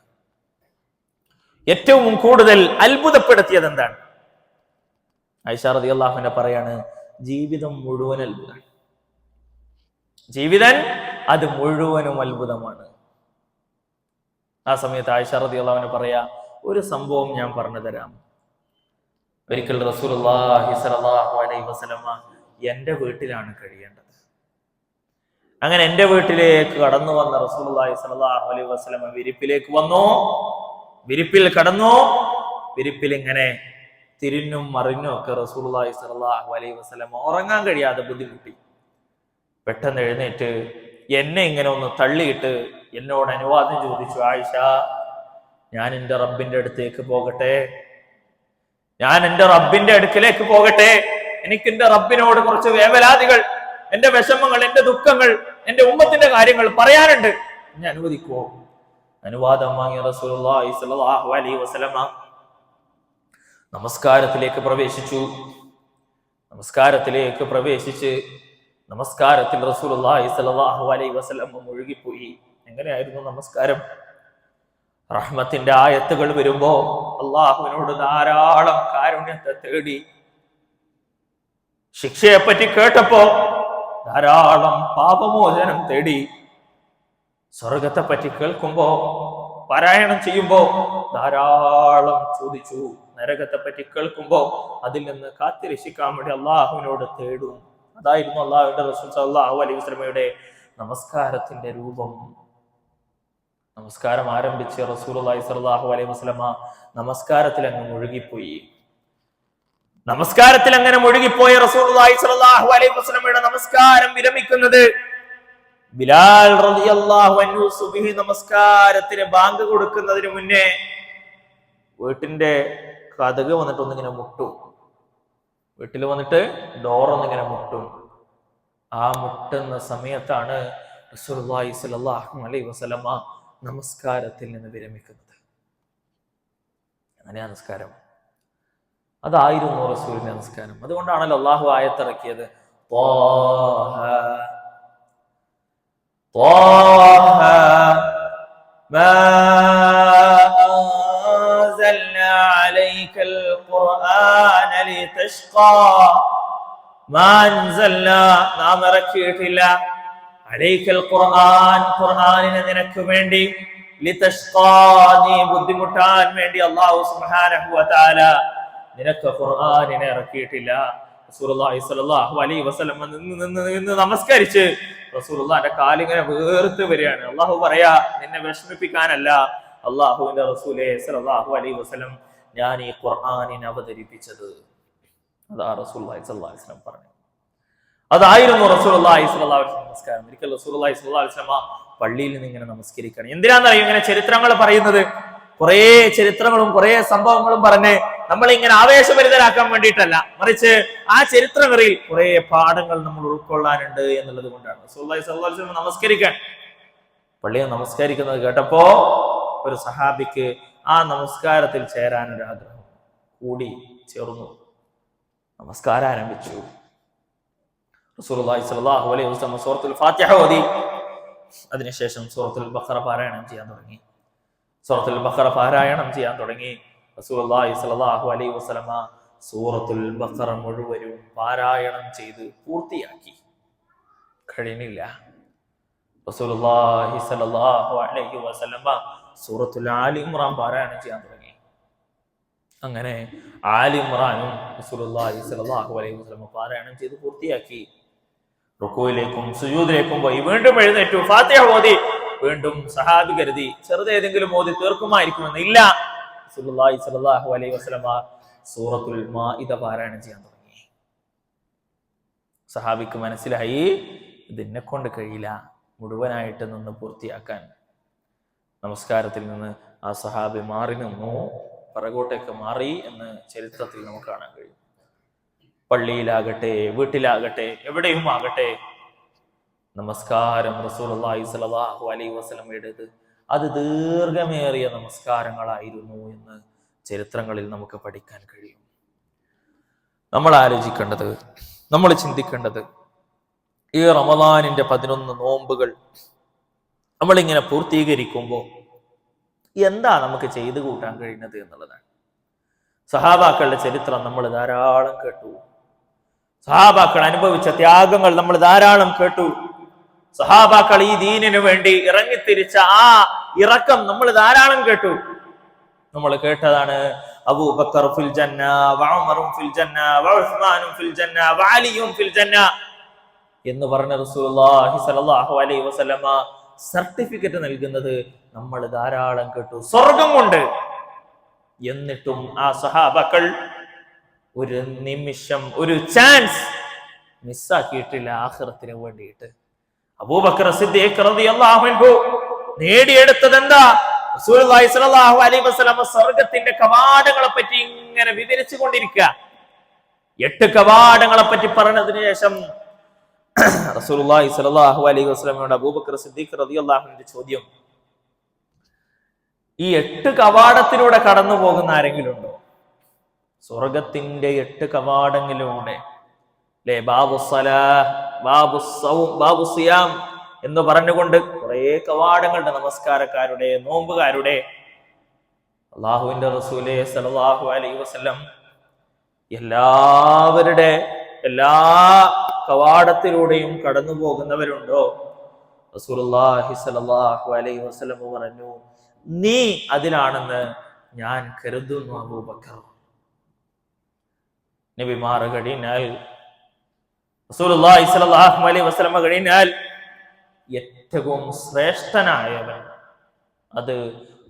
ഏറ്റവും കൂടുതൽ അത്ഭുതപ്പെടുത്തിയത് എന്താണ്? ആയിഷ റളിയല്ലാഹു അൻഹ പറയാണ്, ജീവിതം മുഴുവൻ അത്ഭുതമാണ്. ജീവിതം അത് മുഴുവനും അത്ഭുതമാണ്. ആ സമയത്ത് ആയിഷ റളിയല്ലാഹു അൻഹ പറയാ, ഒരു സംഭവം ഞാൻ പറഞ്ഞു തരാം. ഒരിക്കൽ റസൂലുള്ളാഹി സ്വല്ലല്ലാഹു അലൈഹി വസല്ലമ എന്റെ വീട്ടിലാണ് കഴിയേണ്ടത്. അങ്ങനെ എന്റെ വീട്ടിലേക്ക് കടന്നു വന്ന റസൂലുള്ളാഹി സ്വല്ലല്ലാഹു അലൈഹി വസല്ലമ വിരിപ്പിലേക്ക് വന്നു. വിരിപ്പിൽ കടന്നു. വിരിപ്പിൽ ഇങ്ങനെ തിരിഞ്ഞും മറിഞ്ഞും ഒക്കെ റസൂലുള്ളാഹി സ്വല്ലല്ലാഹു അലൈഹി വസല്ലമ ഉറങ്ങാൻ കഴിയാതെ ബുദ്ധിമുട്ടി. പെട്ടെന്ന് എഴുന്നേറ്റ് എന്നെ ഇങ്ങനെ ഒന്ന് തള്ളിയിട്ട് എന്നോട് അനുവാദം ചോദിച്ചു, ആയിഷ, ഞാൻ എന്റെ റബ്ബിന്റെ അടുത്തേക്ക് പോകട്ടെ, ഞാൻ എന്റെ റബ്ബിന്റെ അടുക്കിലേക്ക് പോകട്ടെ, എനിക്ക് എന്റെ റബ്ബിനോട് കുറച്ച് വേവലാതികൾ, എന്റെ വിഷമങ്ങൾ, എന്റെ ദുഃഖങ്ങൾ, എന്റെ ഉമ്മത്തിന്റെ കാര്യങ്ങൾ പറയാനുണ്ട്, എന്നെ അനുവദിക്കുവോ? അനുവാദം വാങ്ങിയ റസൂലുള്ളാഹി സ്വല്ലല്ലാഹു അലൈഹി വസല്ലമ നമസ്കാരത്തിലേക്ക് പ്രവേശിച്ചു. നമസ്കാരത്തിലേക്ക് പ്രവേശിച്ച് നമസ്കാരത്തിൽ റസൂലുള്ളാഹി സ്വല്ലല്ലാഹു അലൈഹി വസല്ലം മുഴുകിപ്പോയി. എങ്ങനെയായിരുന്നു നമസ്കാരം? റഹ്മത്തിന്റെ ആയത്തുകൾ വരുമ്പോ അള്ളാഹുവിനോട് ധാരാളം കാരുണ്യത്തെ തേടി. ശിക്ഷയെ പറ്റി കേട്ടപ്പോ ധാരാളം പാപമോചനം തേടി. സ്വർഗത്തെ പറ്റി കേൾക്കുമ്പോ, പാരായണം ചെയ്യുമ്പോ ധാരാളം ചോദിച്ചു. നരകത്തെ പറ്റി കേൾക്കുമ്പോ അതിൽ നിന്ന് കാത്തിരക്ഷിക്കാൻ വേണ്ടി അള്ളാഹുവിനോട് തേടും. അതായിരുന്നു അള്ളാഹുവിന്റെ റസൂൽ സല്ലല്ലാഹു അലൈഹി വസല്ലമയുടെ നമസ്കാരത്തിന്റെ രൂപം. നമസ്കാരം ആരംഭിച്ച് റസൂലുള്ളാഹി സ്വല്ലല്ലാഹു അലൈഹി വസല്ലമ നമസ്കാരത്തിൽ അങ്ങ് മുഴുകിപ്പോയി. നമസ്കാരത്തിൽ അങ്ങനെ മുഴുകിപ്പോയ റസൂലുള്ളാഹി സ്വല്ലല്ലാഹു അലൈഹി വസല്ലമയുടെ നമസ്കാരം വിരമിക്കുന്നത് ബിലാൽ റളിയല്ലാഹു അൻഹു സുബ്ഹി നമസ്കാരത്തിന് ബാങ്ക് കൊടുക്കുന്നതിന് മുന്നേ വീട്ടിന്റെ കതക് വന്നിട്ട് ഒന്നിങ്ങനെ മുട്ടും. വീട്ടിൽ വന്നിട്ട് ഡോറൊന്നിങ്ങനെ മുട്ടും. ആ മുട്ടുന്ന സമയത്താണ് റസൂലുള്ളാഹി സ്വല്ലല്ലാഹു അലൈഹി വസല്ലമ നമസ്കാരത്തിൽ നിന്ന് വിരമിക്കുന്നത്. അങ്ങനെയാ നമസ്കാരം. അതായിരുന്നു റസൂലിന്റെ നമസ്കാരം. അതുകൊണ്ടാണല്ലോ അള്ളാഹു ആയത്തിറക്കിയത്, നാം ഇറക്കിയിട്ടില്ല അലൈക്കൽ ഖുർആൻ, ഖുർആനിനെ നിനക്ക് വേണ്ടി, ലിതഷ്ഖാ, നീ ബുദ്ധിമുട്ടാൻ വേണ്ടി അല്ലാഹു സുബ്ഹാനഹു വ തആല നിനക്ക് ഖുർആനിനെ ഇറക്കിയിട്ടില്ല. റസൂലുള്ളാഹി സ്വല്ലല്ലാഹു അലൈഹി വസല്ലം നിന്ന് നമസ്കരിച്ച് റസൂലുള്ളാഹിന്റെ കാലിങ്ങനെ വേർത്ത് വരികയാണ്. അള്ളാഹു പറയാ, നിന്നെ വിഷമിപ്പിക്കാനല്ല അള്ളാഹുവിന്റെ റസൂലേ സ്വല്ലല്ലാഹു അലൈഹി വസല്ലം ഞാൻ ഈ ഖുർആനിനെ അവതരിപ്പിച്ചത്. അതാ റസൂലുള്ളാഹി സ്വല്ലല്ലാഹു അലൈഹി വസല്ലം പറഞ്ഞു. അതായിരുന്നു റസൂലുള്ളാഹി സ്വല്ലല്ലാഹു അലൈഹി വസല്ലം നമസ്കാരം. ഒരിക്കൽ റസൂലുള്ളാഹി സ്വല്ലല്ലാഹു അലൈഹി വസല്ലം പള്ളിയിൽ നിന്ന് ഇങ്ങനെ നമസ്കരിക്കണം. എന്തിനാണെന്നറിയോ ഇങ്ങനെ ചരിത്രങ്ങൾ പറയുന്നത്? കുറെ ചരിത്രങ്ങളും കുറെ സംഭവങ്ങളും പറഞ്ഞ് നമ്മളിങ്ങനെ ആവേശഭരിതരാക്കാൻ വേണ്ടിയിട്ടല്ല, മറിച്ച് ആ ചരിത്രങ്ങളിൽ കുറെ പാഠങ്ങൾ നമ്മൾ ഉൾക്കൊള്ളാനുണ്ട് എന്നുള്ളത് കൊണ്ടാണ്. റസൂലുള്ളാഹി സ്വല്ലല്ലാഹു അലൈഹി വസല്ലം നമസ്കരിക്കാൻ പള്ളിയിൽ നമസ്കരിക്കുന്നത് കേട്ടപ്പോ ഒരു സഹാബിക്ക് ആ നമസ്കാരത്തിൽ ചേരാനൊരാഗ്രഹം കൂടി ചേർന്നു. നമസ്കാരം ആരംഭിച്ചു. റസൂലുള്ളാഹി സ്വല്ലല്ലാഹു അലൈഹി വസല്ലം സൂറത്തുൽ ഫാത്തിഹ ഓതി. അതിനുശേഷം സൂറത്തുൽ ബഖറ പാരായണം ചെയ്യാൻ തുടങ്ങി. സൂറത്തുൽ ബഖറ പാരായണം ചെയ്യാൻ തുടങ്ങി. റസൂലുള്ളാഹി സ്വല്ലല്ലാഹു അലൈഹി വസല്ലം സൂറത്തുൽ ബഖറ മുഴുവനും പാരായണം ചെയ്ത് പൂർത്തിയാക്കി. കഴിഞ്ഞില്ല. റസൂലുള്ളാഹി സ്വല്ലല്ലാഹു അലൈഹി വസല്ലമ സൂറത്തുൽ ആലി ഇമ്രാൻ പാരായണം ചെയ്യാൻ തുടങ്ങി. അങ്ങനെ ആലി ഇമ്രാനും റസൂലുള്ളാഹി സ്വല്ലല്ലാഹു അലൈഹി വസല്ലമ പാരായണം ചെയ്ത് പൂർത്തിയാക്കി. റുകൂയിലേക്കും സുജൂദിലേക്കും പോയി വീണ്ടും എഴുന്നേറ്റു, ഫാത്തിഹ ഓതി. വീണ്ടും സഹാബി കരുതി ചെറുതേതെങ്കിലും ഓതി തീർക്കുമായിരിക്കുമെന്ന്. ഇല്ല, റസൂലുള്ളാഹി സ്വല്ലല്ലാഹു അലൈഹി വസല്ലമ സൂറത്തുൽ മാഇദ പാരായണം ചെയ്യാൻ തുടങ്ങി. സഹാബിക്ക് മനസ്സിലായി ഇതിനെ കൊണ്ട് കഴിയില്ല മുഴുവനായിട്ട് നിന്ന് പൂർത്തിയാക്കാൻ. നമസ്കാരത്തിൽ നിന്ന് ആ സഹാബി മാറി നിന്നു, പിറകോട്ടേക്ക് മാറി എന്ന് ചരിത്രത്തിൽ നമുക്ക് കാണാൻ കഴിയും. പള്ളിയിലാകട്ടെ വീട്ടിലാകട്ടെ എവിടെയും ആകട്ടെ നമസ്കാരം റസൂലുള്ളാഹി സ്വല്ലല്ലാഹു അലൈഹി വസല്ലമയുടേത് അത് ദീർഘമേറിയ നമസ്കാരങ്ങളായിരുന്നു എന്ന് ചരിത്രങ്ങളിൽ നമുക്ക് പഠിക്കാൻ കഴിയും. നമ്മൾ ആലോചിക്കേണ്ടത്, നമ്മൾ ചിന്തിക്കേണ്ടത്, ഈ റമദാനിന്റെ 11 നോമ്പുകൾ നമ്മളിങ്ങനെ പൂർത്തീകരിക്കുമ്പോൾ എന്താ നമുക്ക് ചെയ്തു കൂട്ടാൻ കഴിയുന്നത് എന്നുള്ളതാണ്. സഹാബാക്കളുടെ ചരിത്രം നമ്മൾ ധാരാളം കേട്ടു. സഹാബാക്കൾ അനുഭവിച്ച ത്യാഗങ്ങൾ നമ്മൾ ധാരാളം കേട്ടു. സഹാബാക്കൾ ഈ ദീനിനു വേണ്ടി ഇറങ്ങിത്തിരിച്ച ആ ഇറക്കം നമ്മൾ ധാരാളം കേട്ടു. നമ്മൾ കേട്ടതാണ് അബൂബക്കർ ഫിൽ ജന്ന, ഉമറും ഫിൽ ജന്ന, ഉസ്മാനും ഫിൽ ജന്ന, അലിയും ഫിൽ ജന്ന എന്ന് പറഞ്ഞ റസൂലുള്ളാഹി സ്വല്ലല്ലാഹു അലൈഹി വസല്ലമ സർട്ടിഫിക്കറ്റ് നൽകുന്നത് നമ്മൾ ധാരാളം കേട്ടു. സ്വർഗം കൊണ്ട്. എന്നിട്ടും ആ സഹാബാക്കൾ ഒരു നിമിഷം, ഒരു ചാൻസ് മിസ്സാക്കിയിട്ടില്ല ആഖിറത്തിന് വേണ്ടിയിട്ട്. അബൂബക്കർ സിദ്ദീഖ് റളിയല്ലാഹു അൻഹു നേടിയെടുത്തത് എന്താ? റസൂലുള്ളാഹി സ്വല്ലല്ലാഹു അലൈഹി വസല്ലം സ്വർഗ്ഗത്തിന്റെ കവാടങ്ങളെ പറ്റി ഇങ്ങനെ വിവരിച്ചു കൊണ്ടിരിക്കുക. 8 കവാടങ്ങളെ പറ്റി പറഞ്ഞതിന് ശേഷം റസൂലുള്ളാഹി സ്വല്ലല്ലാഹു അലൈഹി വസല്ലമയോട് അബൂബക്കർ സിദ്ദീഖ് റളിയല്ലാഹു അൻഹുവിന്റെ ചോദ്യം, ഈ 8 കവാടത്തിലൂടെ കടന്നു പോകുന്ന ആരെങ്കിലും ഉണ്ടോ? സ്വർഗത്തിന്റെ 8 കവാടങ്ങളിലൂടെ അല്ലെ, ബാബു സലാഹ്, ബാബു സൗം, ബാബു സിയാം എന്ന് പറഞ്ഞുകൊണ്ട് കുറെ കവാടങ്ങളുടെ, നമസ്കാരക്കാരുടെ, നോമ്പുകാരുടെ. അള്ളാഹുവിന്റെ റസൂലേ സല്ലല്ലാഹു അലൈഹി വസല്ലം എല്ലാവരുടെ എല്ലാ കവാടത്തിലൂടെയും കടന്നു പോകുന്നവരുണ്ടോ? റസൂലുള്ളാഹി സ്വല്ലല്ലാഹു അലൈഹി വസല്ലം പറഞ്ഞു, നീ അതിലാണെന്ന് ഞാൻ കരുതുന്നു അബൂബക്കർ. നബിമാർ കഴിഞ്ഞാൽ, റസൂലുള്ളാഹി സ്വല്ലല്ലാഹു അലൈഹി വസല്ലം കഴിഞ്ഞാൽ ഏറ്റവും ശ്രേഷ്ഠനായവൻ അത്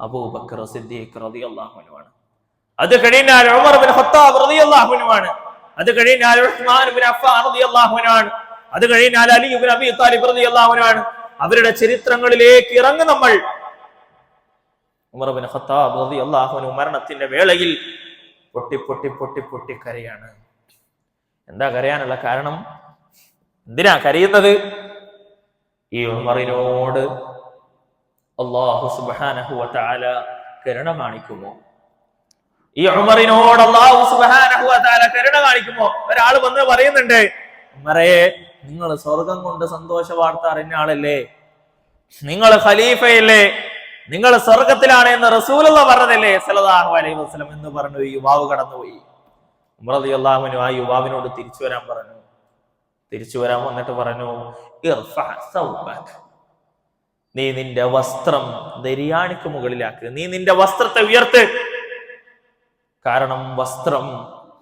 അബൂബക്കർ സിദ്ദീഖ് റളിയല്ലാഹു അൻഹു ആണ്. അത് കഴിഞ്ഞാൽ ഉമർ ബിൻ ഖത്താബ് റളിയല്ലാഹു അൻഹു ആണ്. അത് കഴിഞ്ഞാൽ ഉസ്മാൻ ബിൻ അഫ്ഫാൻ റളിയല്ലാഹു അൻഹു ആണ്. അത് കഴിഞ്ഞാൽ അലി ഇബ്നു അബീ ത്വാലിബ് റളിയല്ലാഹു അൻഹു ആണ്. അവരുടെ ചരിത്രങ്ങളിലേക്ക് ഇറങ്ങി നമ്മൾ. ഉമർ ബിൻ ഖത്താബ് റളിയല്ലാഹു അൻഹു മരണത്തിന്റെ വേളയിൽ പൊട്ടി പൊട്ടി പൊട്ടി പൊട്ടി കരയാണ്. എന്താ കരയാനുള്ള കാരണം? എന്തിനാ കരയുന്നത്? ഈ ഉമറിനോട് അല്ലാഹു സുബ്ഹാനഹു വ തആല കരുണ കാണിക്കുമോ? ഈ ഉമറിനോട് അല്ലാഹു സുബ്ഹാനഹു വ തആല കരുണ കാണിക്കുമോ? ഒരാൾ വന്ന് പറയുന്നുണ്ട്, ഉമറേ, നിങ്ങൾ സ്വർഗം കൊണ്ട് സന്തോഷ വാർത്ത അറിഞ്ഞ ആളല്ലേ, നിങ്ങൾ ഖലീഫയല്ലേ, നിങ്ങൾ സ്വർഗത്തിലാണ് എന്ന് റസൂലുള്ള പറഞ്ഞതല്ലേ സല്ലല്ലാഹു അലൈഹി വസല്ലം എന്ന് പറഞ്ഞു. ഈ യുവാവ് കടന്നുപോയി. ഉമർ റളിയല്ലാഹു അൻഹു ആ യുവാവിനോട് തിരിച്ചു വരാൻ പറഞ്ഞു. തിരിച്ചു വരാൻ വന്നിട്ട് പറഞ്ഞു, ഇർഫഅ സൗബക, നീ നിന്റെ വസ്ത്രം നെരിയാണിക്ക് മുകളിലാക്ക്, നീ നിന്റെ വസ്ത്രത്തെ ഉയർത്ത്. കാരണം വസ്ത്രം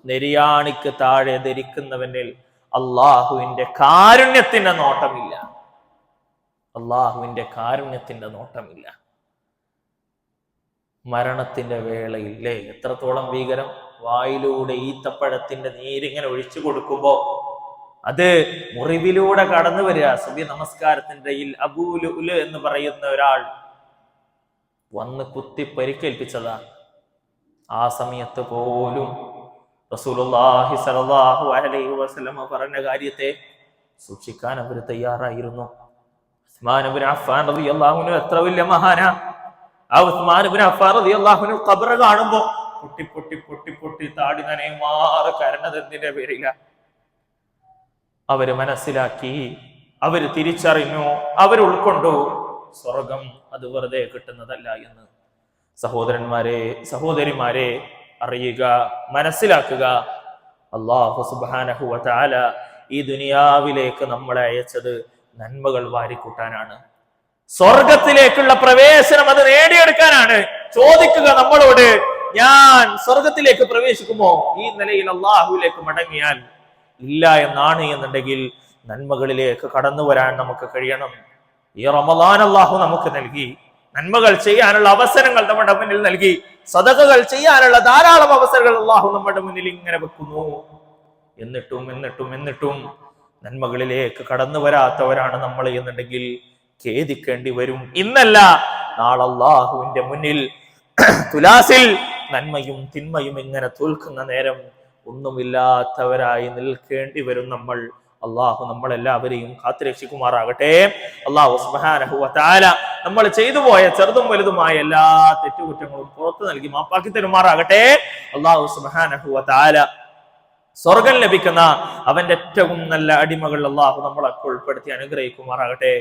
നെരിയാണിക്ക് താഴെ ധരിക്കുന്നവനിൽ അള്ളാഹുവിന്റെ കാരുണ്യത്തിന്റെ നോട്ടമില്ല. അള്ളാഹുവിന്റെ കാരുണ്യത്തിന്റെ നോട്ടമില്ല. മരണത്തിന്റെ വേളയില്ലേ എത്രത്തോളം ഭീകരം! വായിലൂടെ ഈത്തപ്പഴത്തിന്റെ നീരിങ്ങനെ ഒഴിച്ചു കൊടുക്കുമ്പോ അത് മുറിവിലൂടെ കടന്നു വരിക. സുബഹി നമസ്കാരത്തിന്റെ അബൂലുല് എന്ന് പറയുന്ന ഒരാൾ വന്ന് കുത്തി പരിക്കേൽപ്പിച്ചതാ. ആ സമയത്ത് പോലും റസൂലുള്ളാഹി സ്വല്ലല്ലാഹു അലൈഹി വസല്ലം പറഞ്ഞ കാര്യത്തെ സൂക്ഷിക്കാൻ അവർ തയ്യാറായിരുന്നു. ഉസ്മാൻ ഇബ്നു അഫ്ഫാൻ റളിയല്ലാഹു അൻഹു എത്ര വലിയ മഹാനാ! ആ ഉസ്മാൻ ഇബ്നു അഫ്ഫാൻ റളിയല്ലാഹു അൻഹു ഖബർ കാണുമ്പോ പൊട്ടി പൊട്ടി പൊട്ടി പൊട്ടി താടി നനയുമാറ് കരഞ്ഞത് എന്തിന്റെ പേരില്ല? അവര് മനസ്സിലാക്കി, അവര് തിരിച്ചറിഞ്ഞു, അവർ ഉൾക്കൊണ്ടു, സ്വർഗം അത് വെറുതെ കിട്ടുന്നതല്ല എന്ന്. സഹോദരന്മാരെ, സഹോദരിമാരെ, അറിയുക, മനസ്സിലാക്കുക. അല്ലാഹു സുബ്ഹാനഹു വ തആല ഈ ദുനിയാവിലേക്ക് നമ്മളെ അയച്ചത് നന്മകൾ വാരിക്കൂട്ടാനാണ്. സ്വർഗത്തിലേക്കുള്ള പ്രവേശനം അത് നേടിയെടുക്കാനാണ്. ചോദിക്കുക നമ്മളോട്, ഞാൻ സ്വർഗത്തിലേക്ക് പ്രവേശിക്കുമോ ഈ നിലയിൽ അള്ളാഹുവിലേക്ക് മടങ്ങിയാൽ? ഇല്ല എന്നാണ് എന്നുണ്ടെങ്കിൽ നന്മകളിലേക്ക് കടന്നു വരാൻ നമുക്ക് കഴിയണം. ഈ റമളാൻ അള്ളാഹു നമുക്ക് നൽകി, നന്മകൾ ചെയ്യാനുള്ള അവസരങ്ങൾ നമ്മുടെ മുന്നിൽ നൽകി, സദഖകൾ ചെയ്യാനുള്ള ധാരാളം അവസരങ്ങൾ അള്ളാഹു നമ്മുടെ മുന്നിൽ ഇങ്ങനെ വെക്കുന്നു. എന്നിട്ടും നന്മകളിലേക്ക് കടന്നു വരാത്തവരാണ് നമ്മൾ എന്നുണ്ടെങ്കിൽ ഖേദിക്കേണ്ടി വരും. ഇന്നല്ല നാളെ അള്ളാഹുവിന്റെ മുന്നിൽ തുലാസിൽ നന്മയും തിന്മയും ഇങ്ങനെ തോൽക്കുന്ന നേരം ഒന്നുമില്ലാത്തവരായി നിൽക്കേണ്ടി വരും നമ്മൾ. അള്ളാഹു നമ്മളെല്ലാവരെയും കാത്തുരക്ഷിക്കുമാറാകട്ടെ. അള്ളാഹു സുബ്ഹാനഹു വ തആല നമ്മൾ ചെയ്തു പോയ ചെറുതും വലുതുമായ എല്ലാ തെറ്റുകുറ്റങ്ങളും പുറത്തു നൽകി മാപ്പാക്കി തരുമാറാകട്ടെ. അള്ളാഹു സുബ്ഹാനഹു വ തആല സ്വർഗം ലഭിക്കുന്ന അവന്റെ ഏറ്റവും നല്ല അടിമകൾ അള്ളാഹു നമ്മളൊക്കെ ഉൾപ്പെടുത്തി അനുഗ്രഹിക്കുമാറാകട്ടെ.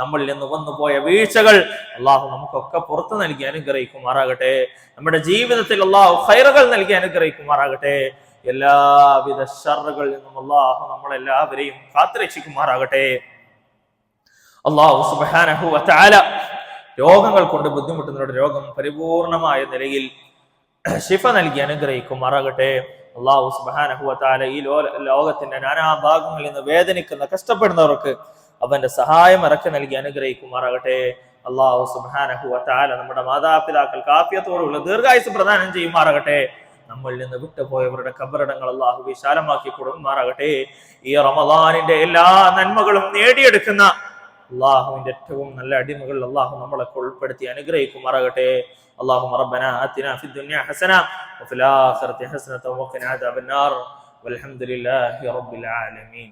നമ്മളിൽ നിന്ന് വന്നുപോയ വീഴ്ചകൾ അള്ളാഹു നമുക്കൊക്കെ പുറത്തു നൽകി അനുഗ്രഹിക്കുമാറാകട്ടെ. നമ്മുടെ ജീവിതത്തിൽ അള്ളാഹു ഖൈറുകൾ നൽകി അനുഗ്രഹിക്കുമാറാകട്ടെ. എല്ലാവിധ ശർറുകളിൽ നിന്നും അള്ളാഹു നമ്മളെല്ലാവരെയും കാത്തുരക്ഷിക്കുമാറാകട്ടെ. അള്ളാഹു സുബ്ഹാനഹു വ തആല രോഗങ്ങൾ കൊണ്ട് ബുദ്ധിമുട്ടുന്നവരുടെ രോഗം പരിപൂർണമായ നിലയിൽ ശിഫ നൽകി അനുഗ്രഹിക്കുമാറാകട്ടെ. അള്ളാഹു സുബ്ഹാനഹു വ തആല ഈ ലോകത്തിന്റെ നാനാഭാഗങ്ങളിൽ നിന്ന് വേദനിക്കുന്ന കഷ്ടപ്പെടുന്നവർക്ക് അവന്റെ സഹായം ഇറക്കി നൽകി അനുഗ്രഹിക്കുമാറാകട്ടെ. അള്ളാഹു സുബ്ഹാനഹു വ തആല നമ്മുടെ മാതാപിതാക്കൾക്ക് ആഫിയത്തോടുള്ള ദീർഘായുസ് പ്രദാനം ചെയ്യുമാറാകട്ടെ. നമ്മളിൽ നിന്ന് വിട്ടുപോയവരുടെ ഖബറിടങ്ങൾ അള്ളാഹു വിശാലമാക്കി കൊടുക്കുമാറാകട്ടെ. ഈ റമളാനിന്റെ എല്ലാ നന്മകളും നേടിയെടുക്കുന്ന അള്ളാഹുവിന്റെ ഏറ്റവും നല്ല അടിമകൾ അള്ളാഹു നമ്മളെ ഉൾപ്പെടുത്തി അനുഗ്രഹിക്കുമാറാകട്ടെ. اللهم ربنا آتنا في الدنيا حسنة وفي الآخرة حسنة وقنا عذاب النار والحمد لله رب العالمين.